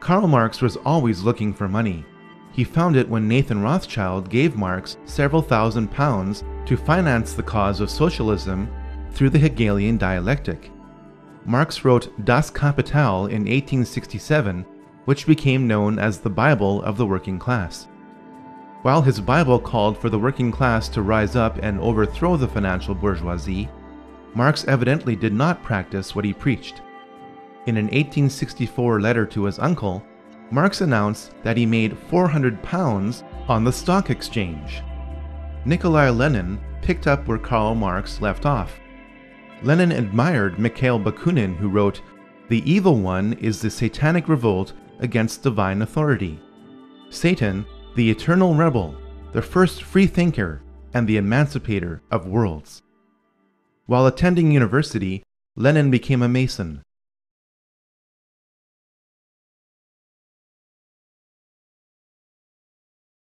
Speaker 11: Karl Marx was always looking for money. He found it when Nathan Rothschild gave Marx several £1,000s to finance the cause of socialism through the Hegelian dialectic. Marx wrote Das Kapital in 1867, which became known as the Bible of the working class. While his Bible called for the working class to rise up and overthrow the financial bourgeoisie, Marx evidently did not practice what he preached. In an 1864 letter to his uncle, Marx announced that he made £400 on the stock exchange. Nikolai Lenin picked up where Karl Marx left off. Lenin admired Mikhail Bakunin, who wrote, "The evil one is the satanic revolt against divine authority. Satan, the eternal rebel, the first free thinker, and the emancipator of worlds." While attending university, Lenin became a Mason.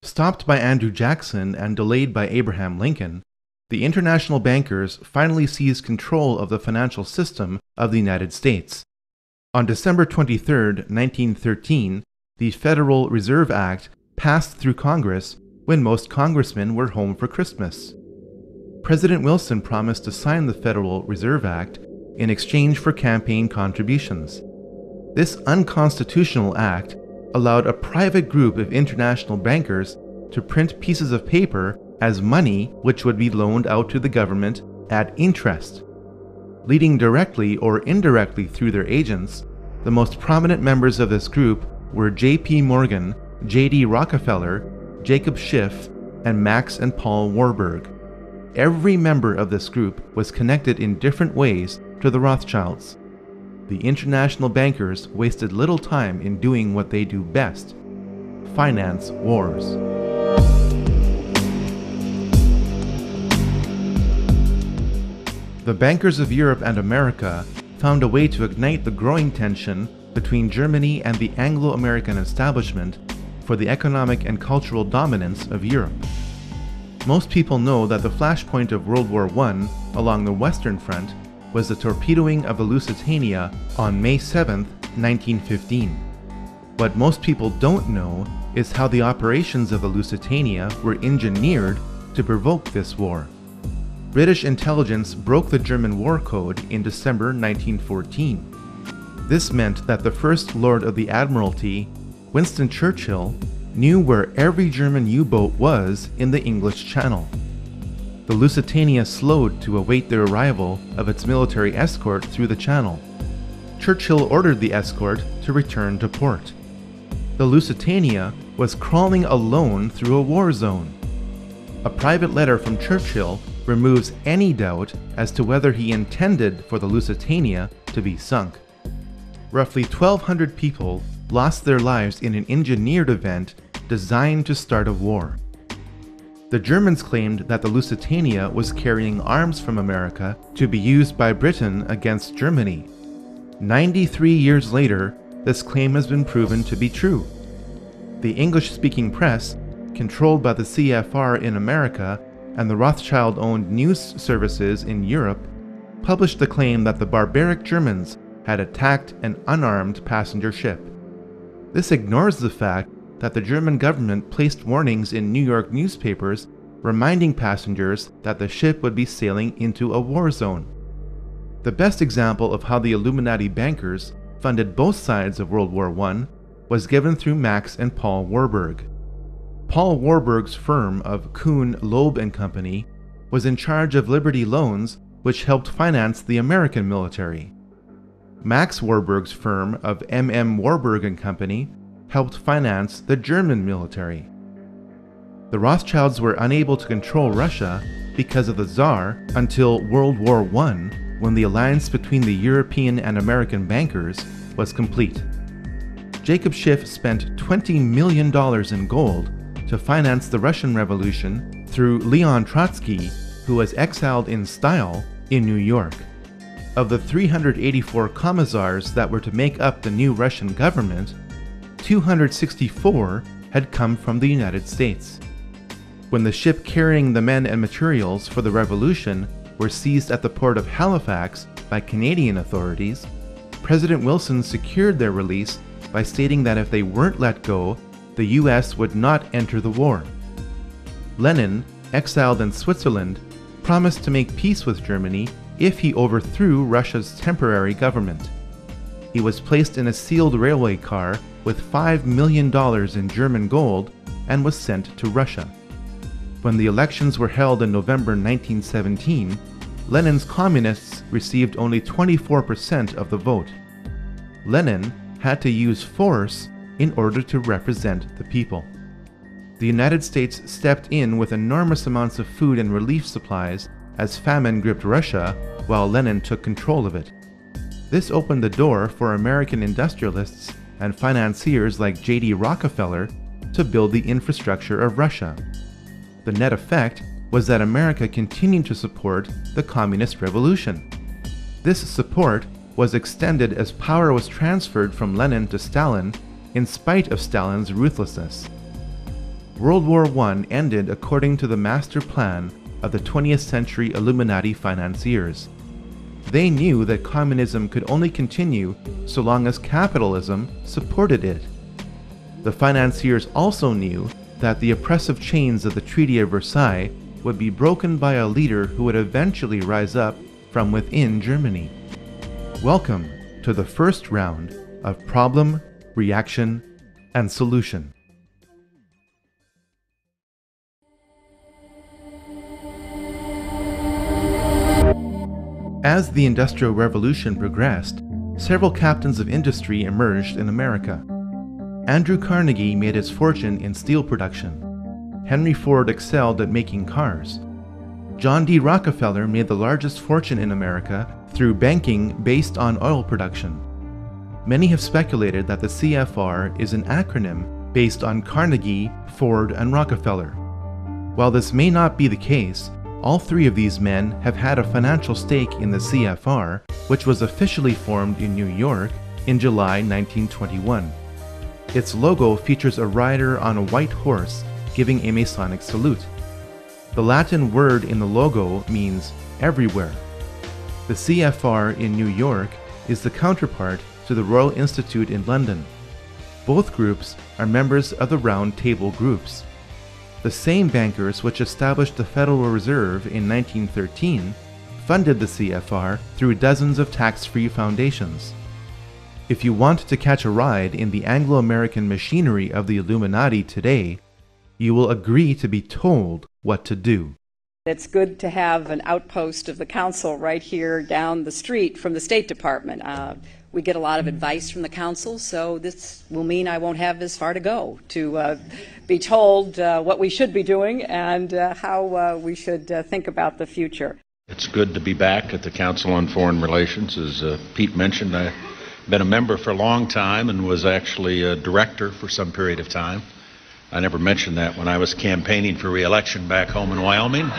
Speaker 11: Stopped by Andrew Jackson and delayed by Abraham Lincoln, the international bankers finally seized control of the financial system of the United States. On December 23, 1913, the Federal Reserve Act passed through Congress when most congressmen were home for Christmas. President Wilson promised to sign the Federal Reserve Act in exchange for campaign contributions. This unconstitutional act allowed a private group of international bankers to print pieces of paper as money which would be loaned out to the government at interest. Leading directly or indirectly through their agents, the most prominent members of this group were J.P. Morgan, J.D. Rockefeller, Jacob Schiff, and Max and Paul Warburg. Every member of this group was connected in different ways to the Rothschilds. The international bankers wasted little time in doing what they do best: finance wars. The bankers of Europe and America found a way to ignite the growing tension between Germany and the Anglo-American establishment for the economic and cultural dominance of Europe. Most people know that the flashpoint of World War I along the Western Front was the torpedoing of the Lusitania on May 7, 1915. What most people don't know is how the operations of the Lusitania were engineered to provoke this war. British intelligence broke the German war code in December 1914. This meant that the First Lord of the Admiralty, Winston Churchill, knew where every German U-boat was in the English Channel. The Lusitania slowed to await the arrival of its military escort through the channel. Churchill ordered the escort to return to port. The Lusitania was crawling alone through a war zone. A private letter from Churchill removes any doubt as to whether he intended for the Lusitania to be sunk. Roughly 1,200 people lost their lives in an engineered event designed to start a war. The Germans claimed that the Lusitania was carrying arms from America to be used by Britain against Germany. 93 years later, this claim has been proven to be true. The English-speaking press, controlled by the CFR in America and the Rothschild-owned news services in Europe, published the claim that the barbaric Germans had attacked an unarmed passenger ship. This ignores the fact that the German government placed warnings in New York newspapers reminding passengers that the ship would be sailing into a war zone. The best example of how the Illuminati bankers funded both sides of World War I was given through Max and Paul Warburg. Paul Warburg's firm of Kuhn, Loeb & Company was in charge of Liberty Loans, which helped finance the American military. Max Warburg's firm of M.M. Warburg & Company helped finance the German military. The Rothschilds were unable to control Russia because of the Tsar until World War I, when the alliance between the European and American bankers was complete. Jacob Schiff spent $20 million in gold to finance the Russian Revolution through Leon Trotsky, who was exiled in style in New York. Of the 384 commissars that were to make up the new Russian government, 264 had come from the United States. When the ship carrying the men and materials for the revolution were seized at the port of Halifax by Canadian authorities, President Wilson secured their release by stating that if they weren't let go, the US would not enter the war. Lenin, exiled in Switzerland, promised to make peace with Germany if he overthrew Russia's temporary government. He was placed in a sealed railway car with $5 million in German gold and was sent to Russia. When the elections were held in November 1917, Lenin's communists received only 24% of the vote. Lenin had to use force in order to represent the people. The United States stepped in with enormous amounts of food and relief supplies as famine gripped Russia while Lenin took control of it. This opened the door for American industrialists and financiers like J.D. Rockefeller to build the infrastructure of Russia. The net effect was that America continued to support the communist revolution. This support was extended as power was transferred from Lenin to Stalin in spite of Stalin's ruthlessness. World War I ended according to the master plan of the 20th century Illuminati financiers. They knew that communism could only continue so long as capitalism supported it. The financiers also knew that the oppressive chains of the Treaty of Versailles would be broken by a leader who would eventually rise up from within Germany. Welcome to the first round of Problem, Reaction, and Solution. As the Industrial Revolution progressed, several captains of industry emerged in America. Andrew Carnegie made his fortune in steel production. Henry Ford excelled at making cars. John D. Rockefeller made the largest fortune in America through banking based on oil production. Many have speculated that the CFR is an acronym based on Carnegie, Ford, and Rockefeller. While this may not be the case, all three of these men have had a financial stake in the CFR, which was officially formed in New York in July 1921. Its logo features a rider on a white horse giving a Masonic salute. The Latin word in the logo means everywhere. The CFR in New York is the counterpart to the Royal Institute in London. Both groups are members of the Round Table groups. The same bankers which established the Federal Reserve in 1913 funded the CFR through dozens of tax-free foundations. If you want to catch a ride in the Anglo-American machinery of the Illuminati today, you will agree to be told what to do.
Speaker 15: It's good to have an outpost of the council right here down the street from the State Department. We get a lot of advice from the council, so this will mean I won't have as far to go to be told what we should be doing and how we should think about the future.
Speaker 16: It's good to be back at the Council on Foreign Relations. As Pete mentioned, I've been a member for a long time and was actually a director for some period of time. I never mentioned that when I was campaigning for re-election back home in Wyoming.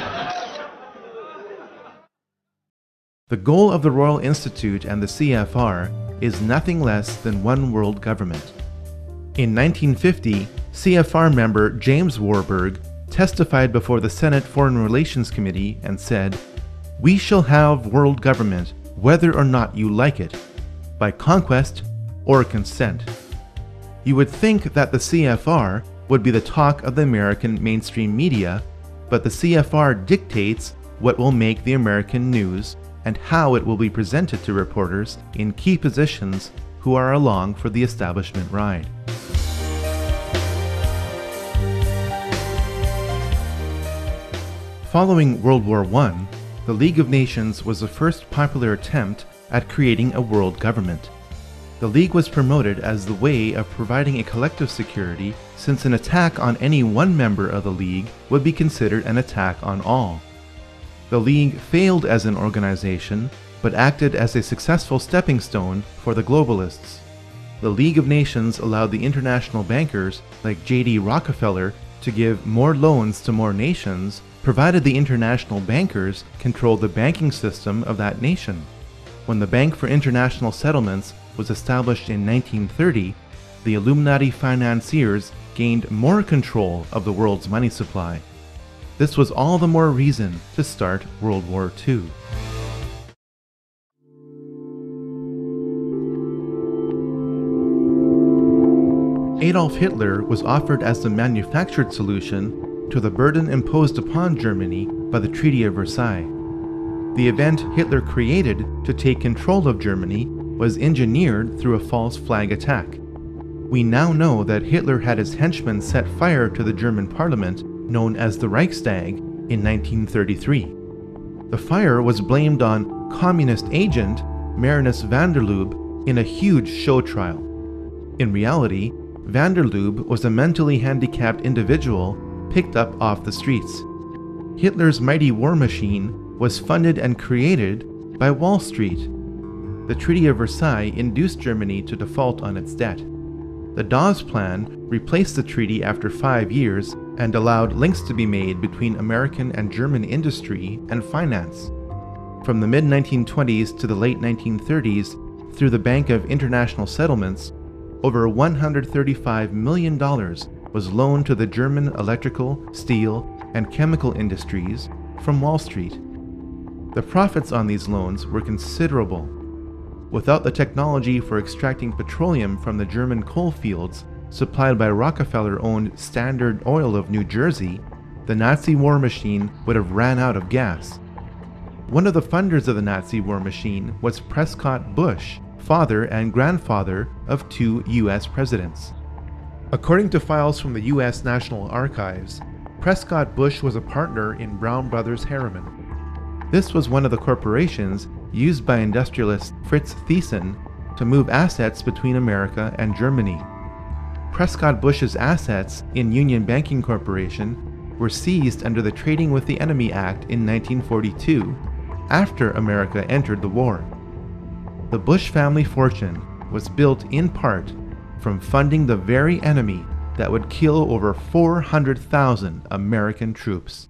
Speaker 11: The goal of the Royal Institute and the CFR is nothing less than one world government. In 1950, CFR member James Warburg testified before the Senate Foreign Relations Committee and said, "We shall have world government whether or not you like it, by conquest or consent." You would think that the CFR would be the talk of the American mainstream media, but the CFR dictates what will make the American news and how it will be presented to reporters in key positions who are along for the establishment ride. Following World War I, the League of Nations was the first popular attempt at creating a world government. The League was promoted as the way of providing a collective security, since an attack on any one member of the League would be considered an attack on all. The League failed as an organization, but acted as a successful stepping stone for the globalists. The League of Nations allowed the international bankers like J.D. Rockefeller to give more loans to more nations, provided the international bankers controlled the banking system of that nation. When the Bank for International Settlements was established in 1930, the Illuminati financiers gained more control of the world's money supply. This was all the more reason to start World War II. Adolf Hitler was offered as the manufactured solution to the burden imposed upon Germany by the Treaty of Versailles. The event Hitler created to take control of Germany was engineered through a false flag attack. We now know that Hitler had his henchmen set fire to the German parliament, known as the Reichstag, in 1933. The fire was blamed on communist agent Marinus van der Lubbe in a huge show trial. In reality, van der Lubbe was a mentally handicapped individual picked up off the streets. Hitler's mighty war machine was funded and created by Wall Street. The Treaty of Versailles induced Germany to default on its debt. The Dawes Plan replaced the treaty after 5 years and allowed links to be made between American and German industry and finance. From the mid-1920s to the late 1930s, through the Bank of International Settlements, over $135 million was loaned to the German electrical, steel, and chemical industries from Wall Street. The profits on these loans were considerable. Without the technology for extracting petroleum from the German coal fields supplied by Rockefeller-owned Standard Oil of New Jersey, the Nazi war machine would have ran out of gas. One of the funders of the Nazi war machine was Prescott Bush, father and grandfather of 2 U.S. presidents. According to files from the U.S. National Archives, Prescott Bush was a partner in Brown Brothers Harriman. This was one of the corporations used by industrialist Fritz Thyssen to move assets between America and Germany. Prescott Bush's assets in Union Banking Corporation were seized under the Trading with the Enemy Act in 1942, after America entered the war. The Bush family fortune was built in part from funding the very enemy that would kill over 400,000 American troops.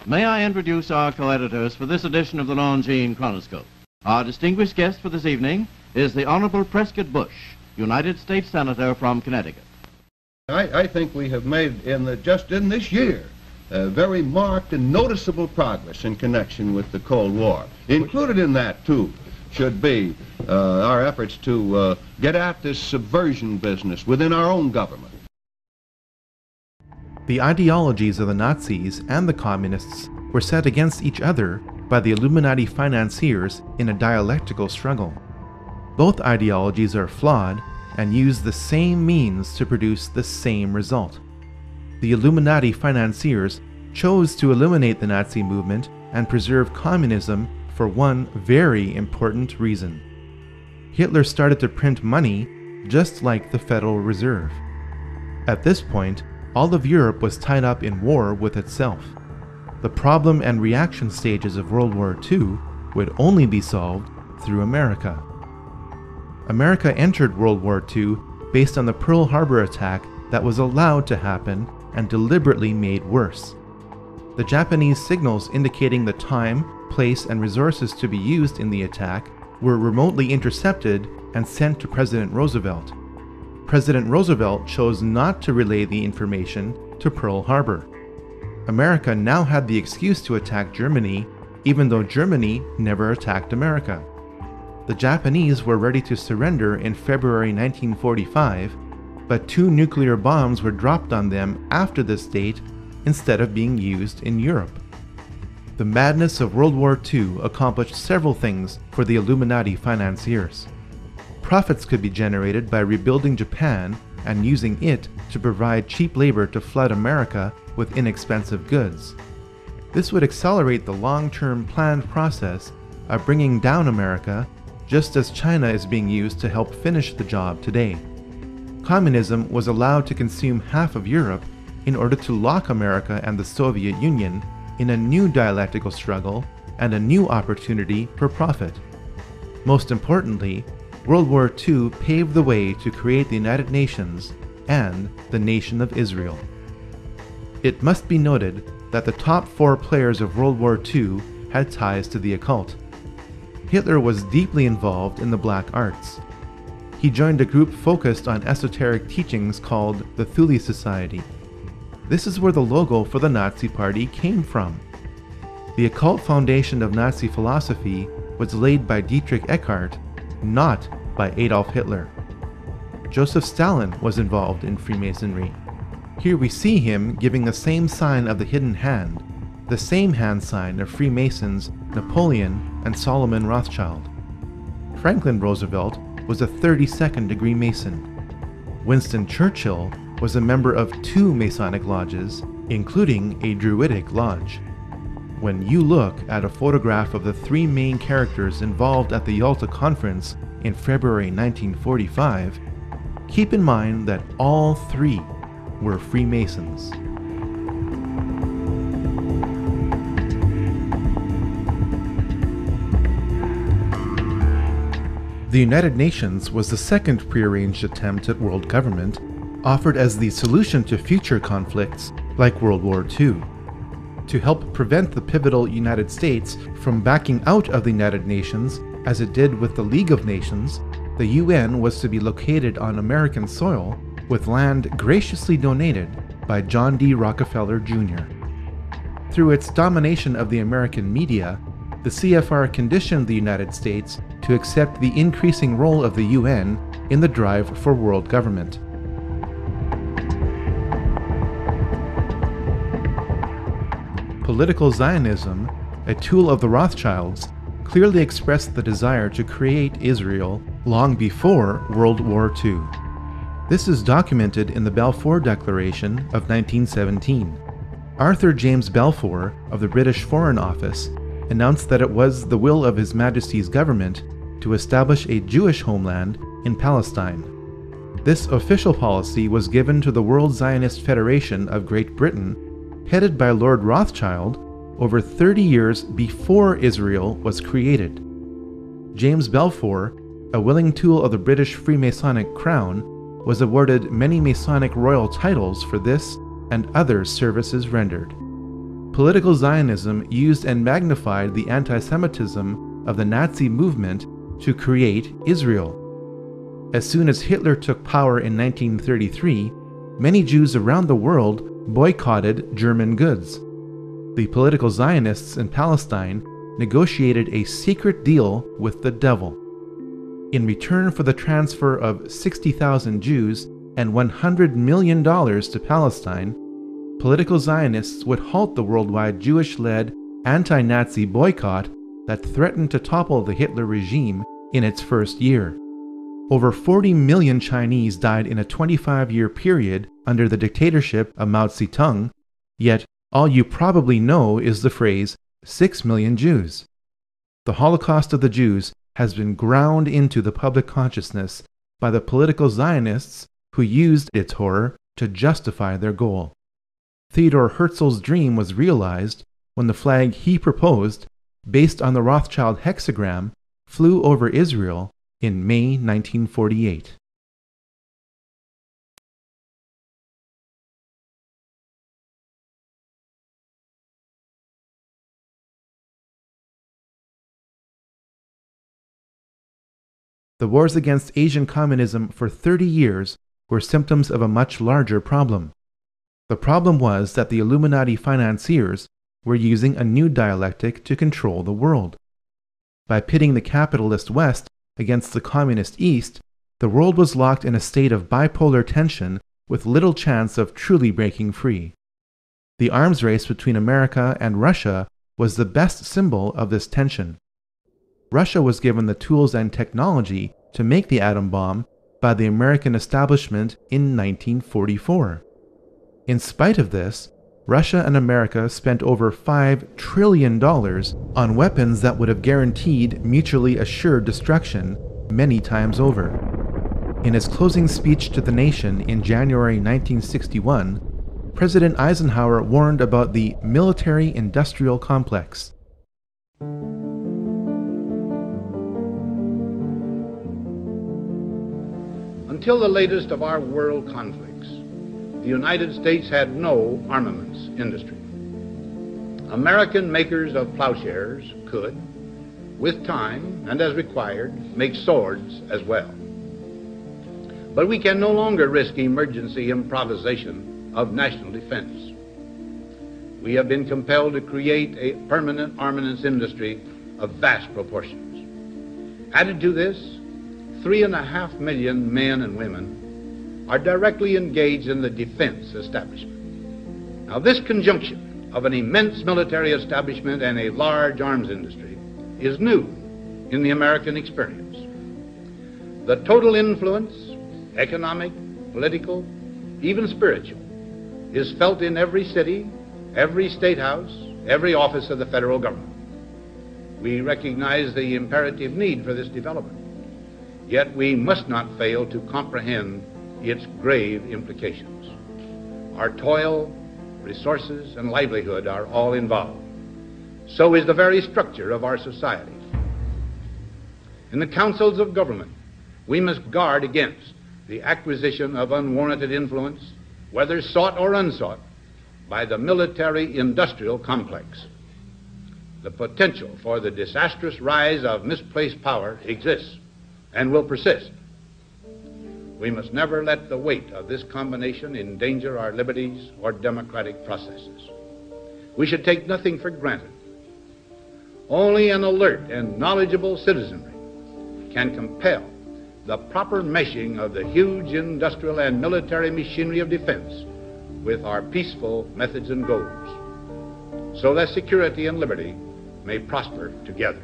Speaker 17: May I introduce our co-editors for this edition of the Longines Chronoscope. Our distinguished guest for this evening is the Honorable Prescott Bush, United States Senator from Connecticut.
Speaker 18: I think we have made, just in this year, very marked and noticeable progress in connection with the Cold War. Included in that, too, should be our efforts to get at this subversion business within our own government.
Speaker 11: The ideologies of the Nazis and the Communists were set against each other by the Illuminati financiers in a dialectical struggle. Both ideologies are flawed and use the same means to produce the same result. The Illuminati financiers chose to eliminate the Nazi movement and preserve communism for one very important reason. Hitler started to print money just like the Federal Reserve. At this point, all of Europe was tied up in war with itself. The problem and reaction stages of World War II would only be solved through America. America entered World War II based on the Pearl Harbor attack that was allowed to happen and deliberately made worse. The Japanese signals indicating the time, place, and resources to be used in the attack were remotely intercepted and sent to President Roosevelt. President Roosevelt chose not to relay the information to Pearl Harbor. America now had the excuse to attack Germany, even though Germany never attacked America. The Japanese were ready to surrender in February 1945, but 2 nuclear bombs were dropped on them after this date instead of being used in Europe. The madness of World War II accomplished several things for the Illuminati financiers. Profits could be generated by rebuilding Japan and using it to provide cheap labor to flood America with inexpensive goods. This would accelerate the long-term planned process of bringing down America, just as China is being used to help finish the job today. Communism was allowed to consume half of Europe in order to lock America and the Soviet Union in a new dialectical struggle and a new opportunity for profit. Most importantly, World War II paved the way to create the United Nations and the Nation of Israel. It must be noted that the top 4 players of World War II had ties to the occult. Hitler was deeply involved in the black arts. He joined a group focused on esoteric teachings called the Thule Society. This is where the logo for the Nazi Party came from. The occult foundation of Nazi philosophy was laid by Dietrich Eckart, not by Adolf Hitler. Joseph Stalin was involved in Freemasonry. Here we see him giving the same sign of the hidden hand, the same hand sign of Freemasons Napoleon and Solomon Rothschild. Franklin Roosevelt was a 32nd degree Mason. Winston Churchill was a member of 2 Masonic lodges, including a Druidic lodge. When you look at a photograph of the 3 main characters involved at the Yalta Conference in February 1945, keep in mind that all 3 were Freemasons. The United Nations was the second prearranged attempt at world government, offered as the solution to future conflicts like World War II. To help prevent the pivotal United States from backing out of the United Nations, as it did with the League of Nations, the UN was to be located on American soil with land graciously donated by John D. Rockefeller Jr. Through its domination of the American media, the CFR conditioned the United States to accept the increasing role of the UN in the drive for world government. Political Zionism, a tool of the Rothschilds, clearly expressed the desire to create Israel long before World War II. This is documented in the Balfour Declaration of 1917. Arthur James Balfour of the British Foreign Office announced that it was the will of His Majesty's government to establish a Jewish homeland in Palestine. This official policy was given to the World Zionist Federation of Great Britain, headed by Lord Rothschild, over 30 years before Israel was created. James Balfour, a willing tool of the British Freemasonic crown, was awarded many Masonic royal titles for this and other services rendered. Political Zionism used and magnified the anti-Semitism of the Nazi movement to create Israel. As soon as Hitler took power in 1933, many Jews around the world boycotted German goods. The political Zionists in Palestine negotiated a secret deal with the devil. In return for the transfer of 60,000 Jews and $100 million to Palestine, political Zionists would halt the worldwide Jewish-led anti-Nazi boycott that threatened to topple the Hitler regime in its first year. Over 40 million Chinese died in a 25-year period under the dictatorship of Mao Zedong, yet all you probably know is the phrase, 6 million Jews. The Holocaust of the Jews has been ground into the public consciousness by the political Zionists who used its horror to justify their goal. Theodor Herzl's dream was realized when the flag he proposed, based on the Rothschild hexagram, flew over Israel in May 1948. The wars against Asian communism for 30 years were symptoms of a much larger problem. The problem was that the Illuminati financiers were using a new dialectic to control the world. By pitting the capitalist West against the communist East, the world was locked in a state of bipolar tension with little chance of truly breaking free. The arms race between America and Russia was the best symbol of this tension. Russia was given the tools and technology to make the atom bomb by the American establishment in 1944. In spite of this, Russia and America spent over $5 trillion on weapons that would have guaranteed mutually assured destruction many times over. In his closing speech to the nation in January 1961, President Eisenhower warned about the military-industrial complex.
Speaker 19: Until the latest of our world conflicts, the United States had no armaments industry. American makers of plowshares could, with time and as required, make swords as well. But we can no longer risk emergency improvisation of national defense. We have been compelled to create a permanent armaments industry of vast proportions. Added to this, 3.5 million men and women are directly engaged in the defense establishment. Now, this conjunction of an immense military establishment and a large arms industry is new in the American experience. The total influence, economic, political, even spiritual, is felt in every city, every state house, every office of the federal government. We recognize the imperative need for this development, yet we must not fail to comprehend its grave implications. Our toil, resources, and livelihood are all involved. So is the very structure of our society. In the councils of government, we must guard against the acquisition of unwarranted influence, whether sought or unsought, by the military-industrial complex. The potential for the disastrous rise of misplaced power exists and will persist. We must never let the weight of this combination endanger our liberties or democratic processes. We should take nothing for granted. Only an alert and knowledgeable citizenry can compel the proper meshing of the huge industrial and military machinery of defense with our peaceful methods and goals, so that security and liberty may prosper together.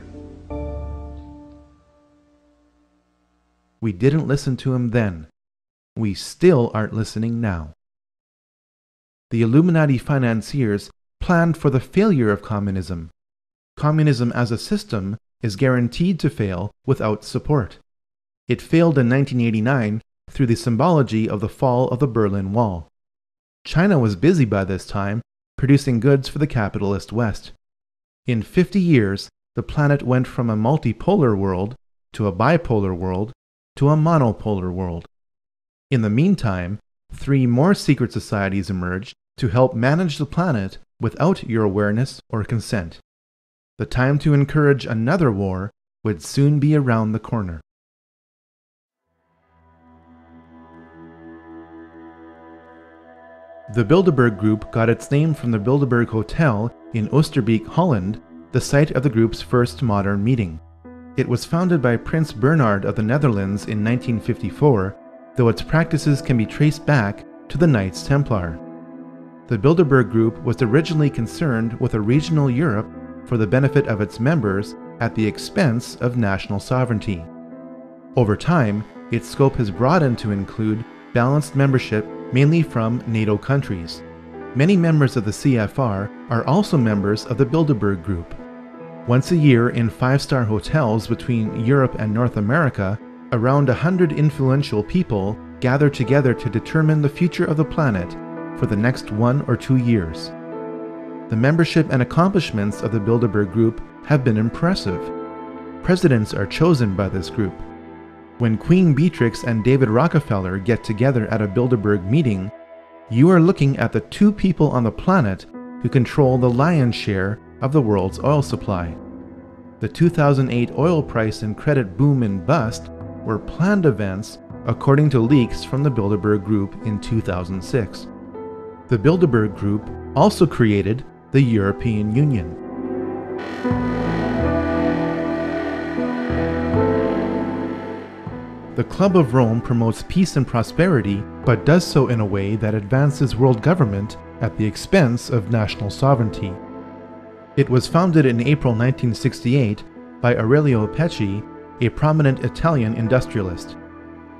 Speaker 11: We didn't listen to him then. We still aren't listening now. The Illuminati financiers planned for the failure of communism. Communism as a system is guaranteed to fail without support. It failed in 1989 through the symbology of the fall of the Berlin Wall. China was busy by this time producing goods for the capitalist West. In 50 years, the planet went from a multipolar world to a bipolar world to a monopolar world. In the meantime, 3 more secret societies emerged to help manage the planet without your awareness or consent. The time to encourage another war would soon be around the corner. The Bilderberg Group got its name from the Bilderberg Hotel in Oosterbeek, Holland, the site of the group's first modern meeting. It was founded by Prince Bernhard of the Netherlands in 1954, though its practices can be traced back to the Knights Templar. The Bilderberg Group was originally concerned with a regional Europe for the benefit of its members at the expense of national sovereignty. Over time, its scope has broadened to include balanced membership mainly from NATO countries. Many members of the CFR are also members of the Bilderberg Group. Once a year in 5-star hotels between Europe and North America, around 100 influential people gather together to determine the future of the planet for the next 1 or 2 years. The membership and accomplishments of the Bilderberg Group have been impressive. Presidents are chosen by this group. When Queen Beatrix and David Rockefeller get together at a Bilderberg meeting, you are looking at the 2 people on the planet who control the lion's share of the world's oil supply. The 2008 oil price and credit boom and bust were planned events according to leaks from the Bilderberg Group in 2006. The Bilderberg Group also created the European Union. The Club of Rome promotes peace and prosperity, but does so in a way that advances world government at the expense of national sovereignty. It was founded in April 1968 by Aurelio Pecci, a prominent Italian industrialist.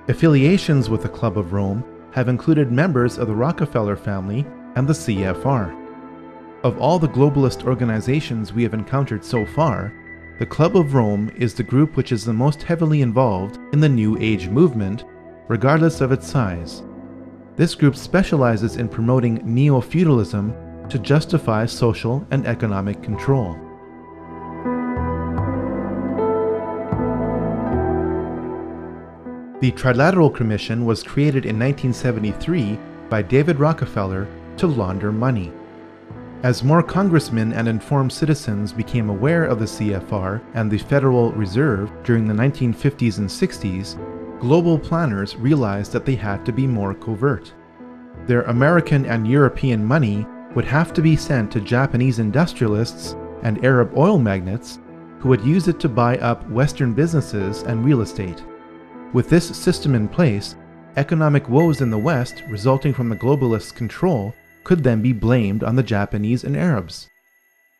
Speaker 11: Affiliations with the Club of Rome have included members of the Rockefeller family and the CFR. Of all the globalist organizations we have encountered so far, the Club of Rome is the group which is the most heavily involved in the New Age movement, regardless of its size. This group specializes in promoting neo-feudalism to justify social and economic control. The Trilateral Commission was created in 1973 by David Rockefeller to launder money. As more congressmen and informed citizens became aware of the CFR and the Federal Reserve during the 1950s and 60s, global planners realized that they had to be more covert. Their American and European money would have to be sent to Japanese industrialists and Arab oil magnates who would use it to buy up Western businesses and real estate. With this system in place, economic woes in the West resulting from the globalists' control could then be blamed on the Japanese and Arabs.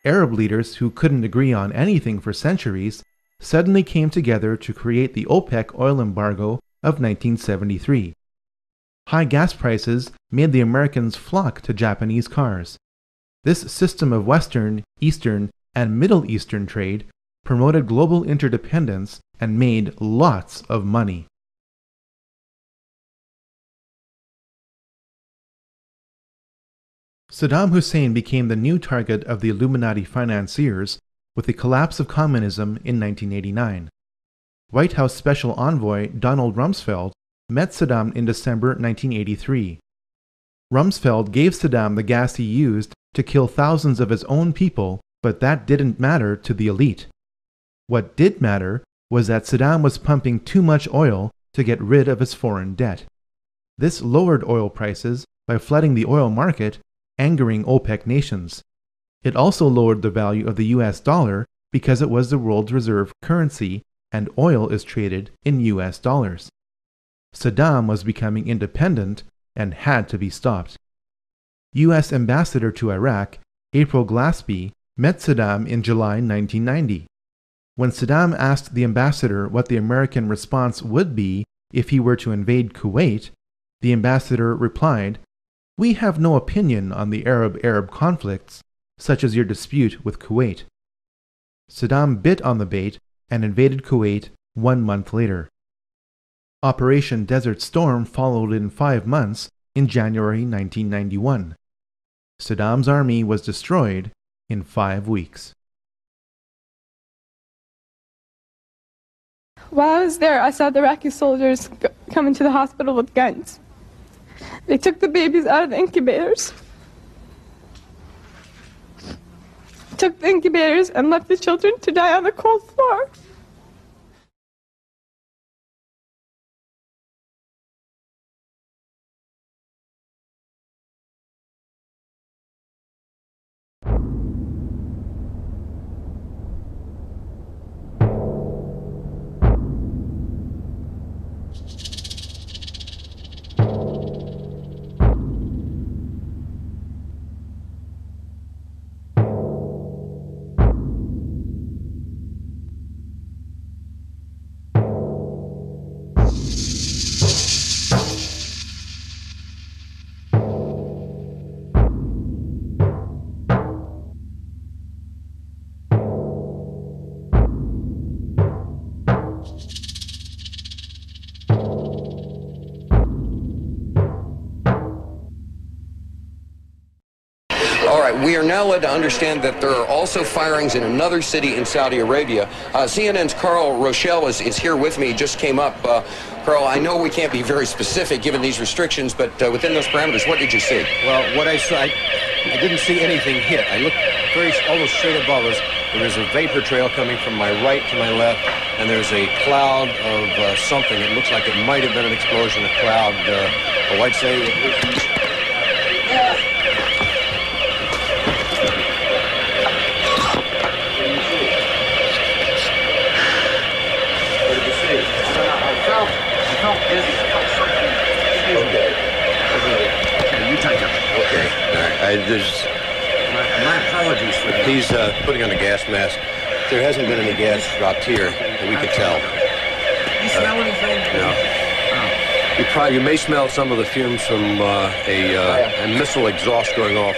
Speaker 11: Arab leaders who couldn't agree on anything for centuries suddenly came together to create the OPEC oil embargo of 1973. High gas prices made the Americans flock to Japanese cars. This system of Western, Eastern, and Middle Eastern trade promoted global interdependence and made lots of money. Saddam Hussein became the new target of the Illuminati financiers with the collapse of communism in 1989. White House Special Envoy Donald Rumsfeld met Saddam in December 1983. Rumsfeld gave Saddam the gas he used to kill thousands of his own people, but that didn't matter to the elite. What did matter was that Saddam was pumping too much oil to get rid of his foreign debt. This lowered oil prices by flooding the oil market, angering OPEC nations. It also lowered the value of the US dollar because it was the world's reserve currency and oil is traded in US dollars. Saddam was becoming independent and had to be stopped. US Ambassador to Iraq, April Glaspie, met Saddam in July 1990. When Saddam asked the ambassador what the American response would be if he were to invade Kuwait, the ambassador replied, "We have no opinion on the Arab-Arab conflicts, such as your dispute with Kuwait." Saddam bit on the bait and invaded Kuwait 1 month later. Operation Desert Storm followed in 5 months in January 1991. Saddam's army was destroyed in 5 weeks.
Speaker 20: While I was there, I saw the Iraqi soldiers come into the hospital with guns. They took the babies out of the incubators, took the incubators, and left the children to die on the cold floor.
Speaker 21: We are now led to understand that there are also firings in another city in Saudi Arabia. CNN's Carl Rochelle is here with me. He just came up. Carl, I know we can't be very specific given these restrictions, but within those parameters, what did you see?
Speaker 22: Well, what I saw, I didn't see anything hit. I looked almost straight above us. There was a vapor trail coming from my right to my left, and there's a cloud of something. It looks like it might have been an explosion, a cloud. Oh, I'd say my apologies for that. He's putting on a gas mask. There hasn't been any gas dropped here that we could tell.
Speaker 21: You smell anything?
Speaker 22: No. You may smell some of the fumes from a missile exhaust going off.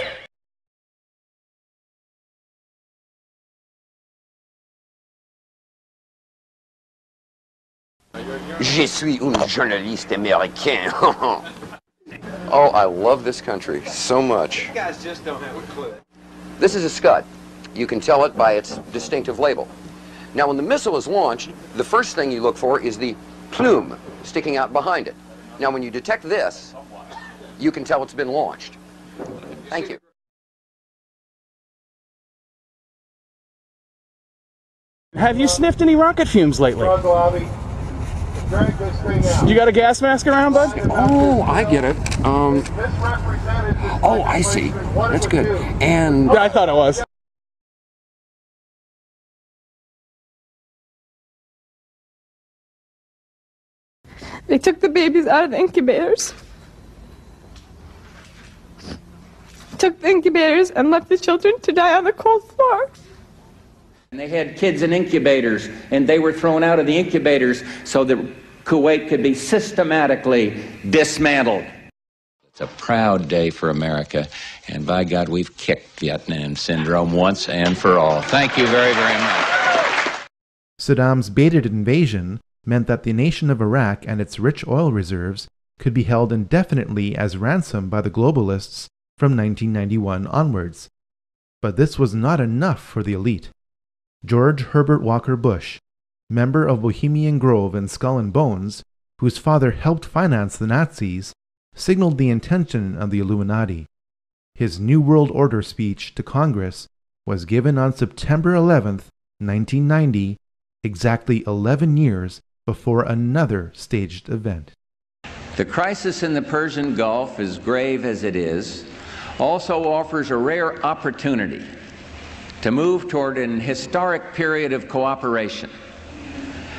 Speaker 21: Je suis un journaliste américain. Oh, I love this country so much.
Speaker 23: You guys just don't have a clue.
Speaker 21: This is a Scud. You can tell it by its distinctive label. Now, when the missile is launched, the first thing you look for is the plume sticking out behind it. Now, when you detect this, you can tell it's been launched. Thank you.
Speaker 24: Have you sniffed any rocket fumes lately? You got a gas mask around, bud?
Speaker 21: Oh, I get it. Oh, I see. That's good. And
Speaker 24: yeah, I thought it was.
Speaker 20: They took the babies out of the incubators, took the incubators and left the children to die on the cold floor.
Speaker 1: And they had kids in incubators, and they were thrown out of the incubators so that Kuwait could be systematically dismantled. It's a proud day for America, and by God, we've kicked Vietnam syndrome once and for all. Thank you very, very much.
Speaker 11: Saddam's baited invasion meant that the nation of Iraq and its rich oil reserves could be held indefinitely as ransom by the globalists from 1991 onwards. But this was not enough for the elite. George Herbert Walker Bush, member of Bohemian Grove and Skull and Bones, whose father helped finance the Nazis, signaled the intention of the Illuminati. His New World Order speech to Congress was given on September 11, 1990, exactly 11 years before another staged event.
Speaker 1: The crisis in the Persian Gulf, as grave as it is, also offers a rare opportunity to move toward an historic period of cooperation.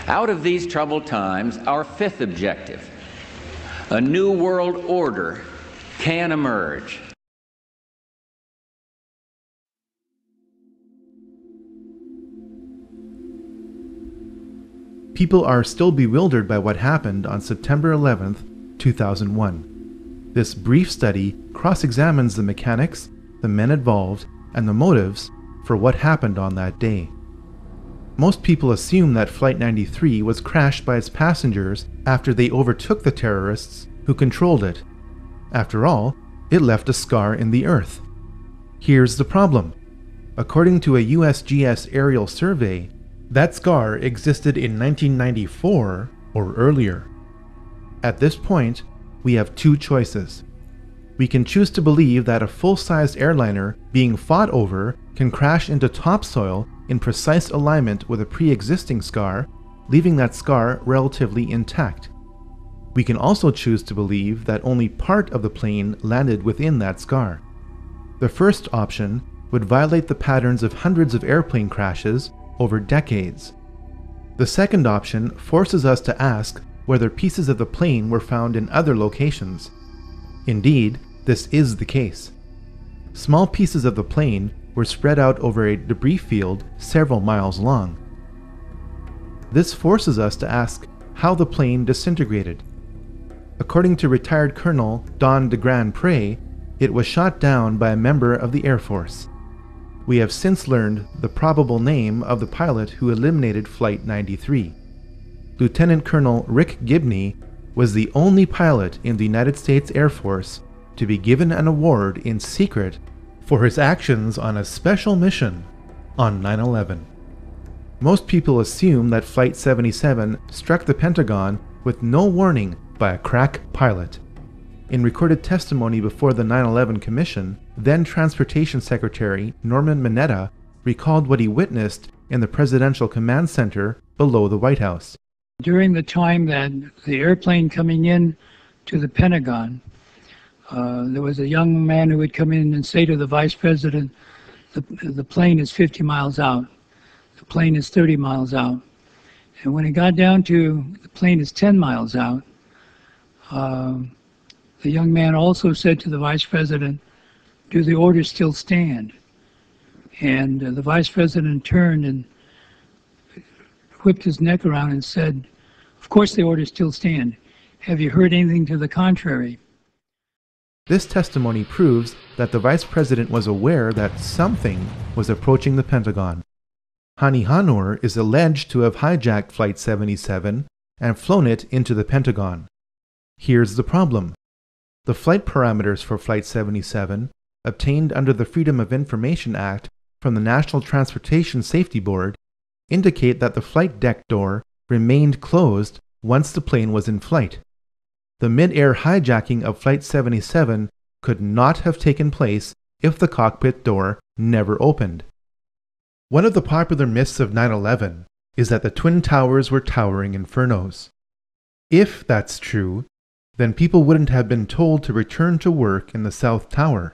Speaker 1: Out of these troubled times, our fifth objective, a new world order, can emerge.
Speaker 11: People are still bewildered by what happened on September 11, 2001. This brief study cross-examines the mechanics, the men involved, and the motives for what happened on that day. Most people assume that Flight 93 was crashed by its passengers after they overtook the terrorists who controlled it. After all, it left a scar in the earth. Here's the problem. According to a USGS aerial survey, that scar existed in 1994 or earlier. At this point, we have two choices. We can choose to believe that a full-sized airliner being fought over can crash into topsoil in precise alignment with a pre-existing scar, leaving that scar relatively intact. We can also choose to believe that only part of the plane landed within that scar. The first option would violate the patterns of hundreds of airplane crashes over decades. The second option forces us to ask whether pieces of the plane were found in other locations. Indeed, this is the case. Small pieces of the plane were spread out over a debris field several miles long. This forces us to ask how the plane disintegrated. According to retired Colonel Don de Grand Pré, it was shot down by a member of the Air Force. We have since learned the probable name of the pilot who eliminated Flight 93. Lieutenant Colonel Rick Gibney was the only pilot in the United States Air Force to be given an award in secret for his actions on a special mission on 9/11. Most people assume that Flight 77 struck the Pentagon with no warning by a crack pilot. In recorded testimony before the 9/11 Commission, then Transportation Secretary Norman Mineta recalled what he witnessed in the Presidential Command Center below the White House.
Speaker 2: During the time that the airplane coming in to the Pentagon, there was a young man who would come in and say to the Vice President, the plane is 50 miles out, the plane is 30 miles out. And when it got down to the plane is 10 miles out, the young man also said to the Vice President, do the orders still stand? And the Vice President turned and whipped his neck around and said, of course the orders still stand. Have you heard anything to the contrary?
Speaker 11: This testimony proves that the Vice President was aware that something was approaching the Pentagon. Hani Hannour is alleged to have hijacked Flight 77 and flown it into the Pentagon. Here's the problem. The flight parameters for Flight 77, obtained under the Freedom of Information Act from the National Transportation Safety Board, indicate that the flight deck door remained closed once the plane was in flight. The mid-air hijacking of Flight 77 could not have taken place if the cockpit door never opened. One of the popular myths of 9/11 is that the Twin Towers were towering infernos. If that's true, then people wouldn't have been told to return to work in the South Tower.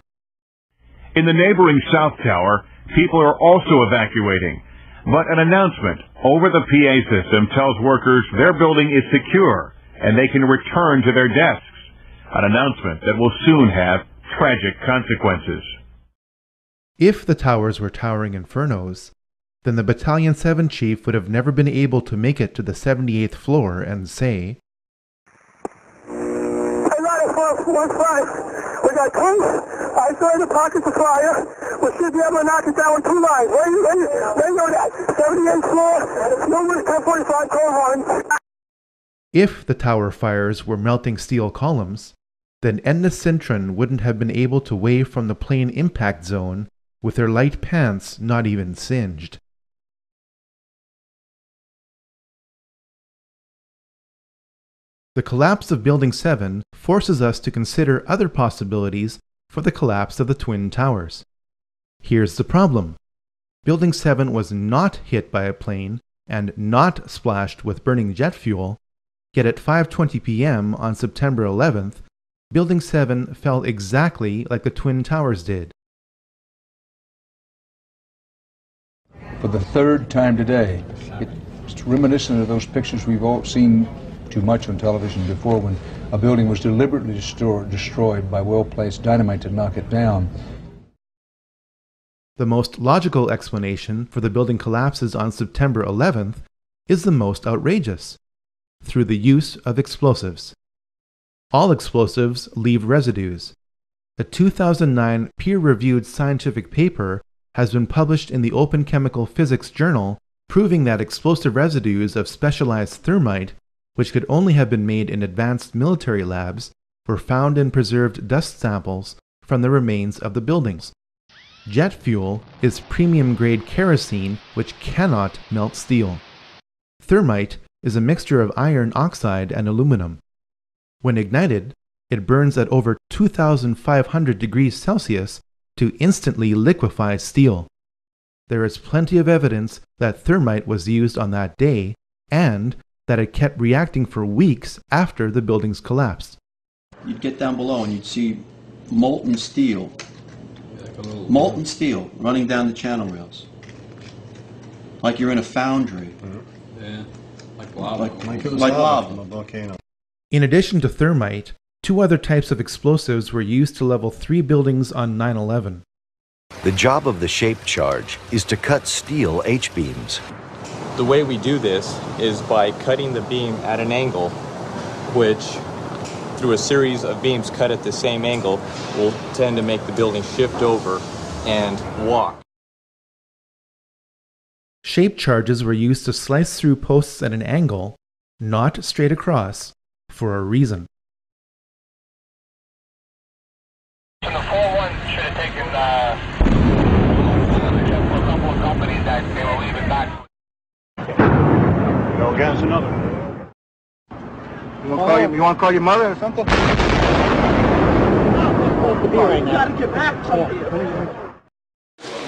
Speaker 3: In the neighboring South Tower, people are also evacuating, but an announcement over the PA system tells workers their building is secure and they can return to their desks, an announcement that will soon have tragic consequences.
Speaker 11: If the towers were towering infernos, then the Battalion 7 chief would have never been able to make it to the 78th floor and say,
Speaker 4: Hey, Ladder 415, we got tanks, isolated pockets of fire. We should be able to knock it down with 2 lines. Where you know that? 78th floor, numerous 1045 coal lines.
Speaker 11: If the tower fires were melting steel columns, then Edna Sintron wouldn't have been able to wave from the plane impact zone with her light pants not even singed. The collapse of Building 7 forces us to consider other possibilities for the collapse of the Twin Towers. Here's the problem. Building 7 was not hit by a plane and not splashed with burning jet fuel, yet at 5:20 p.m. on September 11th, Building 7 fell exactly like the Twin Towers did.
Speaker 5: For the third time today, it's reminiscent of those pictures we've all seen too much on television before, when a building was deliberately destroyed by well-placed dynamite to knock it down.
Speaker 11: The most logical explanation for the building collapses on September 11th is the most outrageous: through the use of explosives. All explosives leave residues. A 2009 peer-reviewed scientific paper has been published in the Open Chemical Physics Journal proving that explosive residues of specialized thermite, which could only have been made in advanced military labs, were found in preserved dust samples from the remains of the buildings. Jet fuel is premium-grade kerosene which cannot melt steel. Thermite is a mixture of iron oxide and aluminum. When ignited, it burns at over 2,500 degrees Celsius to instantly liquefy steel. There is plenty of evidence that thermite was used on that day and that it kept reacting for weeks after the buildings collapsed.
Speaker 6: You'd get down below and you'd see molten steel running down the channel rails, like you're in a foundry.
Speaker 23: Yeah, like lava.
Speaker 6: Like lava.
Speaker 9: A volcano.
Speaker 11: In addition to thermite, 2 other types of explosives were used to level 3 buildings on 9/11.
Speaker 25: The job of the shape charge is to cut steel H-beams.
Speaker 26: The way we do this is by cutting the beam at an angle, which, through a series of beams cut at the same angle, will tend to make the building shift over and walk.
Speaker 11: Shape charges were used to slice through posts at an angle, not straight across, for a reason.
Speaker 4: The 4-1 should have taken a couple of companies that they were leaving back.
Speaker 18: Go against another. You want to call your mother or something?
Speaker 4: You got to get back to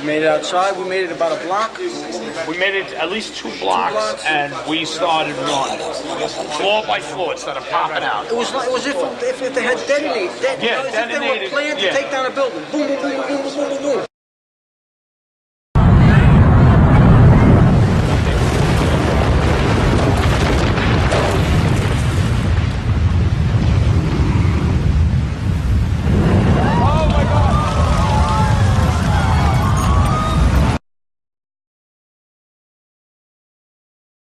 Speaker 27: We made it outside. We made it about a block.
Speaker 28: We made it at least 2 blocks, and we started running. Floor by floor, instead of popping out.
Speaker 27: It was if they had detonated.
Speaker 28: Yeah,
Speaker 27: if they were planned to take down a building. Boom, boom, boom, boom, boom, boom, boom.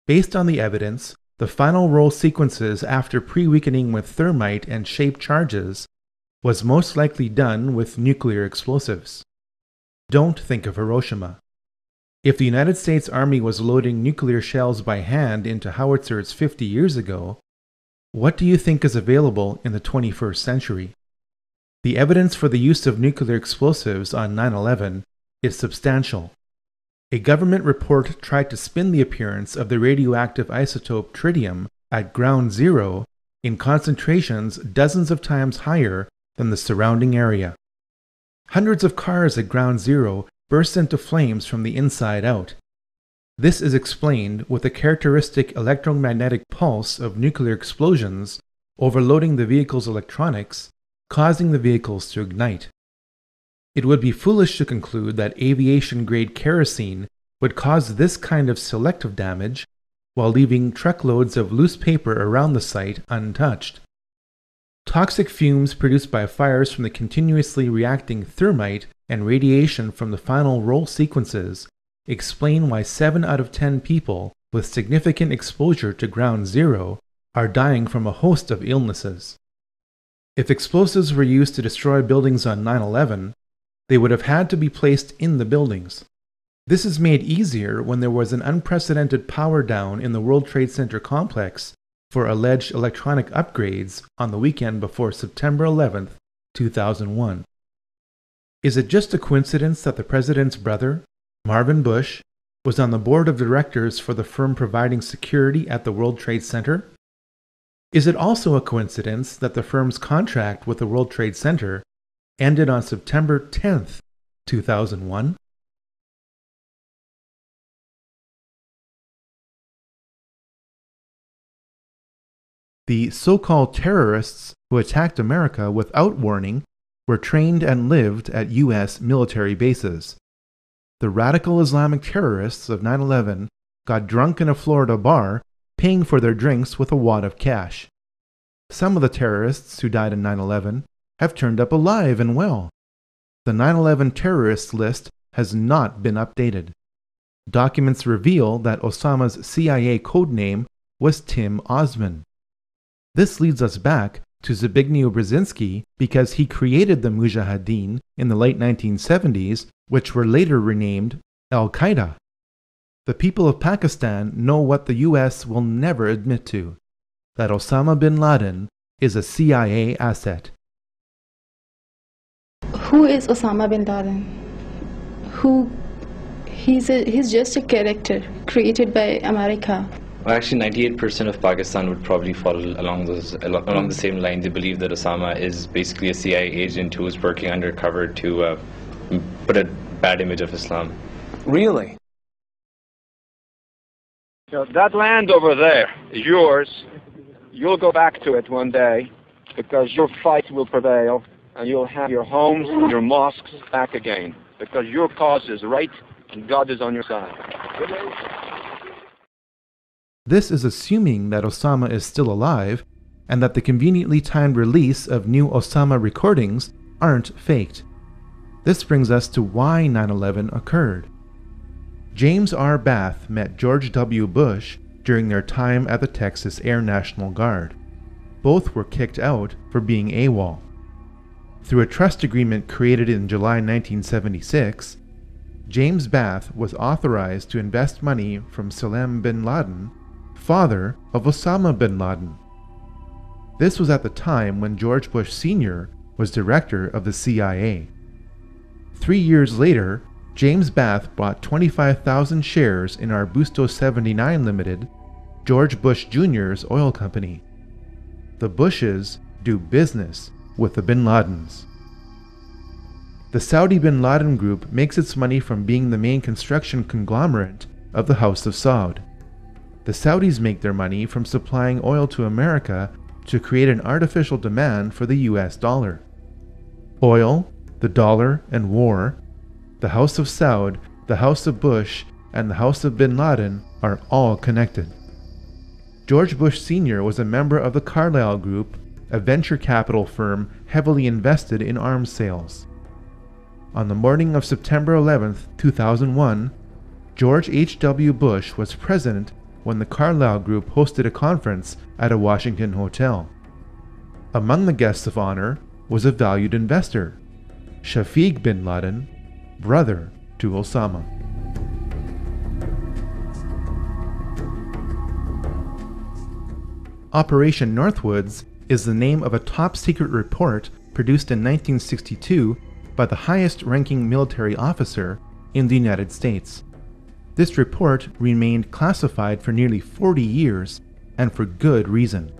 Speaker 11: Based on the evidence, the final roll sequences after pre-weakening with thermite and shape charges was most likely done with nuclear explosives. Don't think of Hiroshima. If the United States Army was loading nuclear shells by hand into howitzers 50 years ago, what do you think is available in the 21st century? The evidence for the use of nuclear explosives on 9/11 is substantial. A government report tried to spin the appearance of the radioactive isotope tritium at ground zero in concentrations dozens of times higher than the surrounding area. Hundreds of cars at ground zero burst into flames from the inside out. This is explained with the characteristic electromagnetic pulse of nuclear explosions overloading the vehicle's electronics, causing the vehicles to ignite. It would be foolish to conclude that aviation-grade kerosene would cause this kind of selective damage while leaving truckloads of loose paper around the site untouched. Toxic fumes produced by fires from the continuously reacting thermite and radiation from the final roll sequences explain why 7 out of 10 people with significant exposure to ground zero are dying from a host of illnesses. If explosives were used to destroy buildings on 9/11, they would have had to be placed in the buildings. This is made easier when there was an unprecedented power down in the World Trade Center complex for alleged electronic upgrades on the weekend before September 11, 2001. Is it just a coincidence that the president's brother, Marvin Bush, was on the board of directors for the firm providing security at the World Trade Center? Is it also a coincidence that the firm's contract with the World Trade Center ended on September 10, 2001? The so-called terrorists who attacked America without warning were trained and lived at U.S. military bases. The radical Islamic terrorists of 9/11 got drunk in a Florida bar, paying for their drinks with a wad of cash. Some of the terrorists who died in 9/11 have turned up alive and well. The 9/11 terrorists list has not been updated. Documents reveal that Osama's CIA codename was Tim Osman. This leads us back to Zbigniew Brzezinski because he created the Mujahideen in the late 1970s, which were later renamed Al-Qaeda. The people of Pakistan know what the US will never admit to, that Osama bin Laden is a CIA asset.
Speaker 20: Who is Osama bin Laden? He's just a character created by America.
Speaker 7: Well, actually, 98% of Pakistan would probably follow along the same line. They believe that Osama is basically a CIA agent who is working undercover to put a bad image of Islam.
Speaker 24: Really?
Speaker 8: You know, that land over there is yours. You'll go back to it one day because your fight will prevail and you'll have your homes and your mosques back again because your cause is right and God is on your side.
Speaker 11: This is assuming that Osama is still alive and that the conveniently timed release of new Osama recordings aren't faked. This brings us to why 9/11 occurred. James R. Bath met George W. Bush during their time at the Texas Air National Guard. Both were kicked out for being AWOL. Through a trust agreement created in July 1976, James Bath was authorized to invest money from Salem bin Laden, father of Osama bin Laden. This was at the time when George Bush Sr. was director of the CIA. 3 years later, James Bath bought 25,000 shares in Arbusto 79 Limited, George Bush Jr.'s oil company. The Bushes do business with the bin Ladens. The Saudi bin Laden Group makes its money from being the main construction conglomerate of the House of Saud. The Saudis make their money from supplying oil to America to create an artificial demand for the US dollar. Oil, the dollar, and war, the House of Saud, the House of Bush, and the House of bin Laden are all connected. George Bush Sr. was a member of the Carlyle Group, a venture capital firm heavily invested in arms sales. On the morning of September 11, 2001, George H.W. Bush was president when the Carlyle Group hosted a conference at a Washington hotel. Among the guests of honor was a valued investor, Shafiq bin Laden, brother to Osama. Operation Northwoods is the name of a top-secret report produced in 1962 by the highest-ranking military officer in the United States. This report remained classified for nearly 40 years, and for good reason.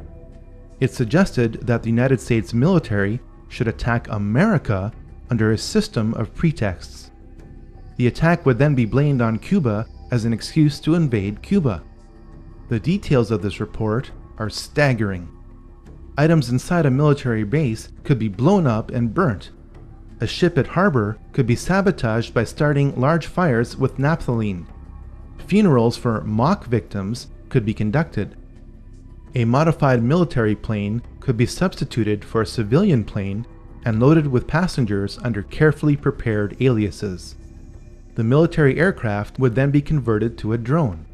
Speaker 11: It suggested that the United States military should attack America under a system of pretexts. The attack would then be blamed on Cuba as an excuse to invade Cuba. The details of this report are staggering. Items inside a military base could be blown up and burnt. A ship at harbor could be sabotaged by starting large fires with naphthalene. Funerals for mock victims could be conducted. A modified military plane could be substituted for a civilian plane and loaded with passengers under carefully prepared aliases. The military aircraft would then be converted to a drone.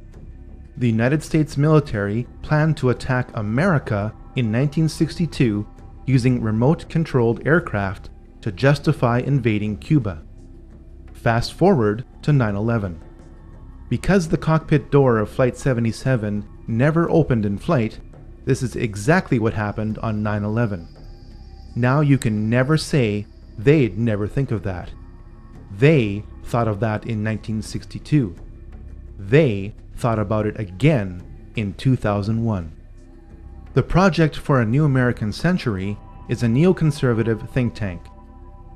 Speaker 11: The United States military planned to attack America in 1962 using remote-controlled aircraft to justify invading Cuba. Fast forward to 9/11. Because the cockpit door of Flight 77 never opened in flight, this is exactly what happened on 9/11. Now you can never say they'd never think of that. They thought of that in 1962. They thought about it again in 2001. The Project for a New American Century is a neoconservative think tank.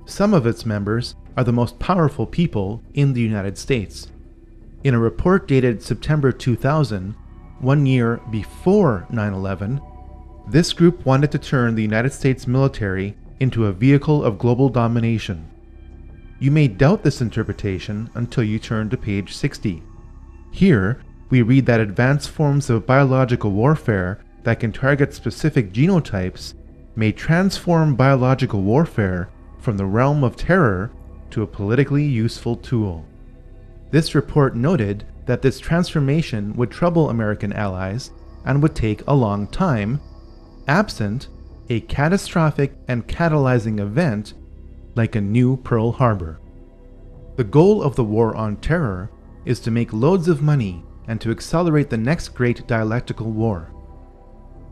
Speaker 11: Some of its members are the most powerful people in the United States. In a report dated September 2000, 1 year before 9/11, this group wanted to turn the United States military into a vehicle of global domination. You may doubt this interpretation until you turn to page 60. Here, we read that advanced forms of biological warfare that can target specific genotypes may transform biological warfare from the realm of terror to a politically useful tool. This report noted that this transformation would trouble American allies and would take a long time, absent a catastrophic and catalyzing event like a new Pearl Harbor. The goal of the war on terror is to make loads of money and to accelerate the next great dialectical war.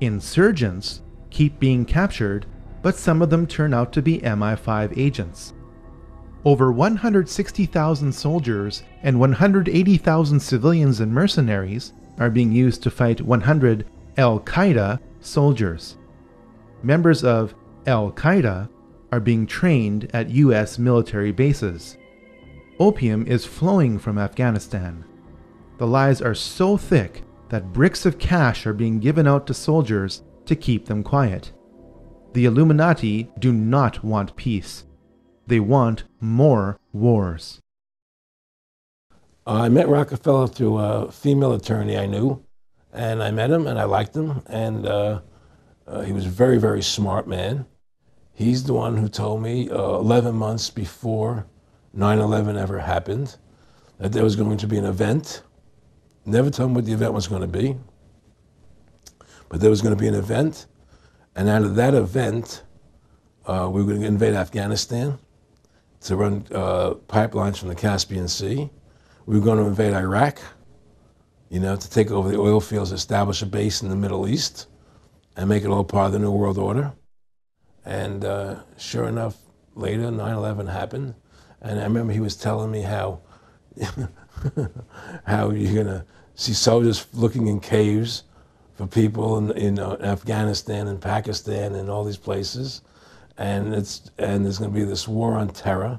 Speaker 11: Insurgents keep being captured, but some of them turn out to be MI5 agents. Over 160,000 soldiers and 180,000 civilians and mercenaries are being used to fight 100 Al-Qaeda soldiers. Members of Al-Qaeda are being trained at US military bases. Opium is flowing from Afghanistan. The lies are so thick that bricks of cash are being given out to soldiers to keep them quiet. The Illuminati do not want peace. They want more wars.
Speaker 10: I met Rockefeller through a female attorney I knew, and I met him and I liked him, and he was a very, very smart man. He's the one who told me 11 months before 9/11 ever happened that there was going to be an event. Never told me what the event was going to be, but there was going to be an event, and out of that event, we were going to invade Afghanistan to run pipelines from the Caspian Sea. We were going to invade Iraq, to take over the oil fields, establish a base in the Middle East, and make it all part of the New World Order. And sure enough, later, 9/11 happened, and I remember he was telling me how how you're going to see soldiers looking in caves for people in Afghanistan and Pakistan and all these places, and there's going to be this war on terror,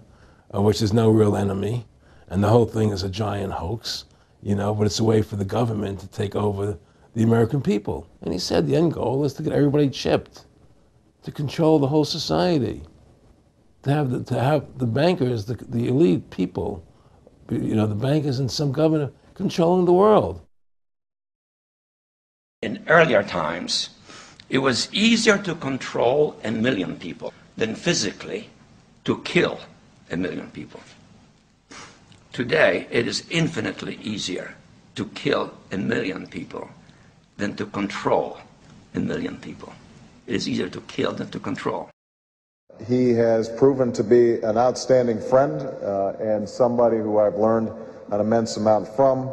Speaker 10: which is no real enemy, and the whole thing is a giant hoax, but it's a way for the government to take over the American people. And he said the end goal is to get everybody chipped, to control the whole society, to have the bankers, the elite people, the bankers and some governor controlling the world.
Speaker 12: In earlier times, it was easier to control 1 million people than physically to kill 1 million people. Today, it is infinitely easier to kill 1 million people than to control 1 million people. It is easier to kill than to control.
Speaker 9: He has proven to be an outstanding friend and somebody who I've learned an immense amount from,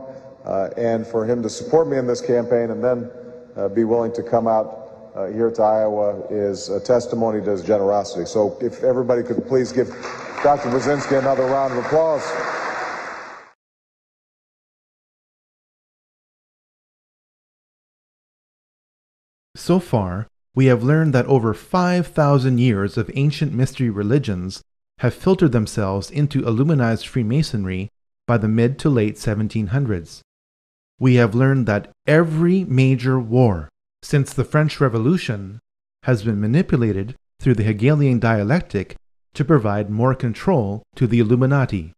Speaker 9: and for him to support me in this campaign and then be willing to come out here to Iowa is a testimony to his generosity. So if everybody could please give Dr. Brzezinski another round of applause.
Speaker 11: So far, we have learned that over 5,000 years of ancient mystery religions have filtered themselves into Illuminized Freemasonry by the mid to late 1700s. We have learned that every major war since the French Revolution has been manipulated through the Hegelian dialectic to provide more control to the Illuminati.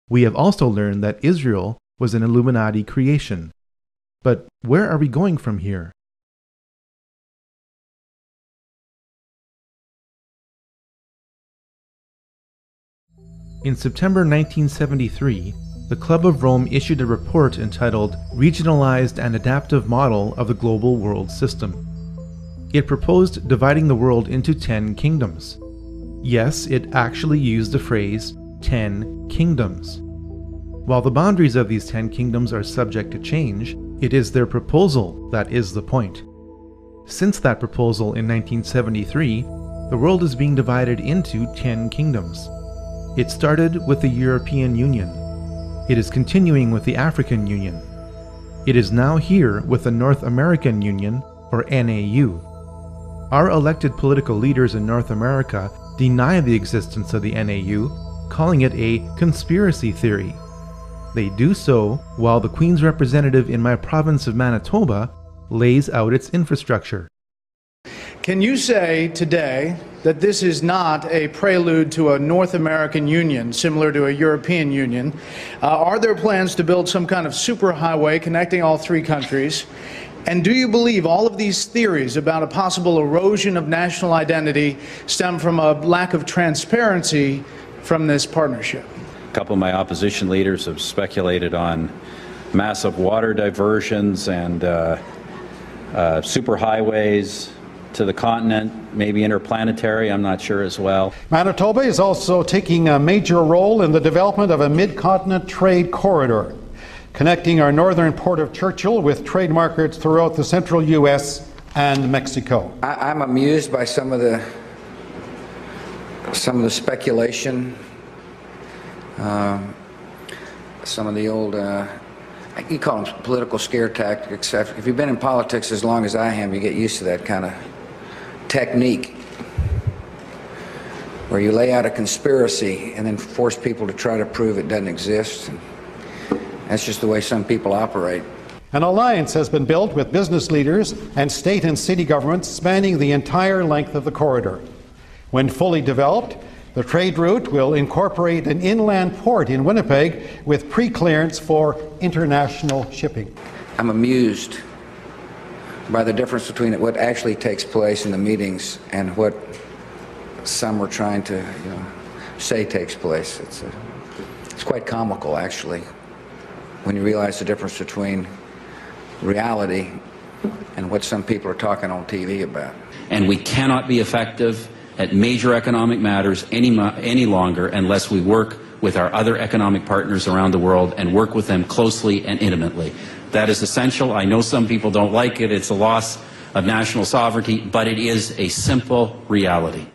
Speaker 11: We have also learned that Israel was an Illuminati creation. But where are we going from here? In September 1973, the Club of Rome issued a report entitled Regionalized and Adaptive Model of the Global World System. It proposed dividing the world into 10 kingdoms. Yes, it actually used the phrase 10 kingdoms. While the boundaries of these 10 kingdoms are subject to change, it is their proposal that is the point. Since that proposal in 1973, the world is being divided into 10 kingdoms. It started with the European Union. It is continuing with the African Union. It is now here with the North American Union, or NAU. Our elected political leaders in North America deny the existence of the NAU, calling it a conspiracy theory. They do so while the Queen's representative in my province of Manitoba lays out its infrastructure.
Speaker 13: Can you say today that this is not a prelude to a North American Union similar to a European Union? Are there plans to build some kind of superhighway connecting all three countries? And do you believe all of these theories about a possible erosion of national identity stem from a lack of transparency from this partnership?
Speaker 14: A couple of my opposition leaders have speculated on massive water diversions and superhighways to the continent, maybe interplanetary, I'm not sure as well.
Speaker 15: Manitoba is also taking a major role in the development of a mid-continent trade corridor, connecting our northern port of Churchill with trade markets throughout the central U.S. and Mexico.
Speaker 16: I'm amused by some of the speculation, some of the old, you call them political scare tactics. If you've been in politics as long as I have, you get used to that kind of technique, where you lay out a conspiracy and then force people to try to prove it doesn't exist. And that's just the way some people operate.
Speaker 15: An alliance has been built with business leaders and state and city governments spanning the entire length of the corridor. When fully developed, the trade route will incorporate an inland port in Winnipeg with pre-clearance for international shipping.
Speaker 16: I'm amused by the difference between what actually takes place in the meetings and what some are trying to say takes place. It's quite comical, actually, when you realize the difference between reality and what some people are talking on TV about.
Speaker 17: And we cannot be effective at major economic matters any longer unless we work with our other economic partners around the world and work with them closely and intimately. That is essential. I know some people don't like it. It's a loss of national sovereignty, but it is a simple reality.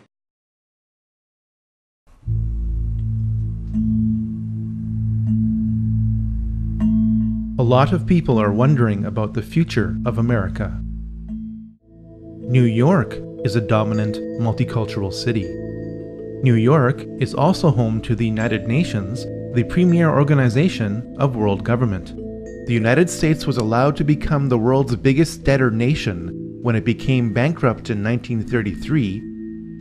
Speaker 11: A lot of people are wondering about the future of America. New York is a dominant multicultural city. New York is also home to the United Nations, the premier organization of world government. The United States was allowed to become the world's biggest debtor nation when it became bankrupt in 1933,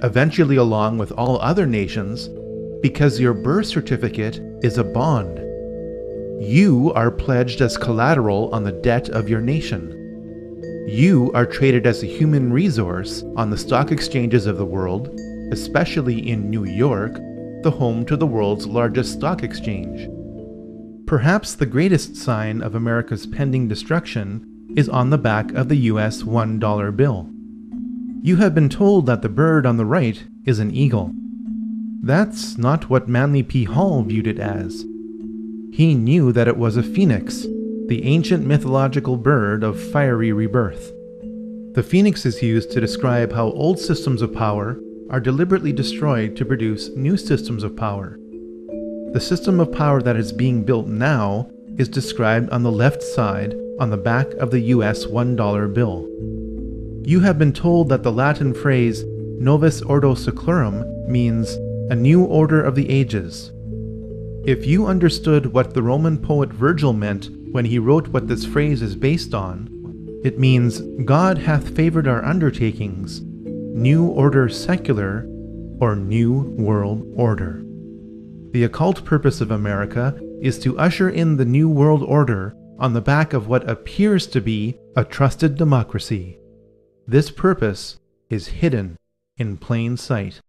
Speaker 11: eventually along with all other nations, because your birth certificate is a bond. You are pledged as collateral on the debt of your nation. You are traded as a human resource on the stock exchanges of the world, especially in New York, the home to the world's largest stock exchange. Perhaps the greatest sign of America's pending destruction is on the back of the US $1 bill. You have been told that the bird on the right is an eagle. That's not what Manly P. Hall viewed it as. He knew that it was a phoenix, the ancient mythological bird of fiery rebirth. The phoenix is used to describe how old systems of power are deliberately destroyed to produce new systems of power. The system of power that is being built now is described on the left side on the back of the US $1 bill. You have been told that the Latin phrase Novus Ordo Seclorum means a new order of the ages. If you understood what the Roman poet Virgil meant when he wrote what this phrase is based on, it means God hath favored our undertakings, new order secular, or new world order. The occult purpose of America is to usher in the new world order on the back of what appears to be a trusted democracy. This purpose is hidden in plain sight.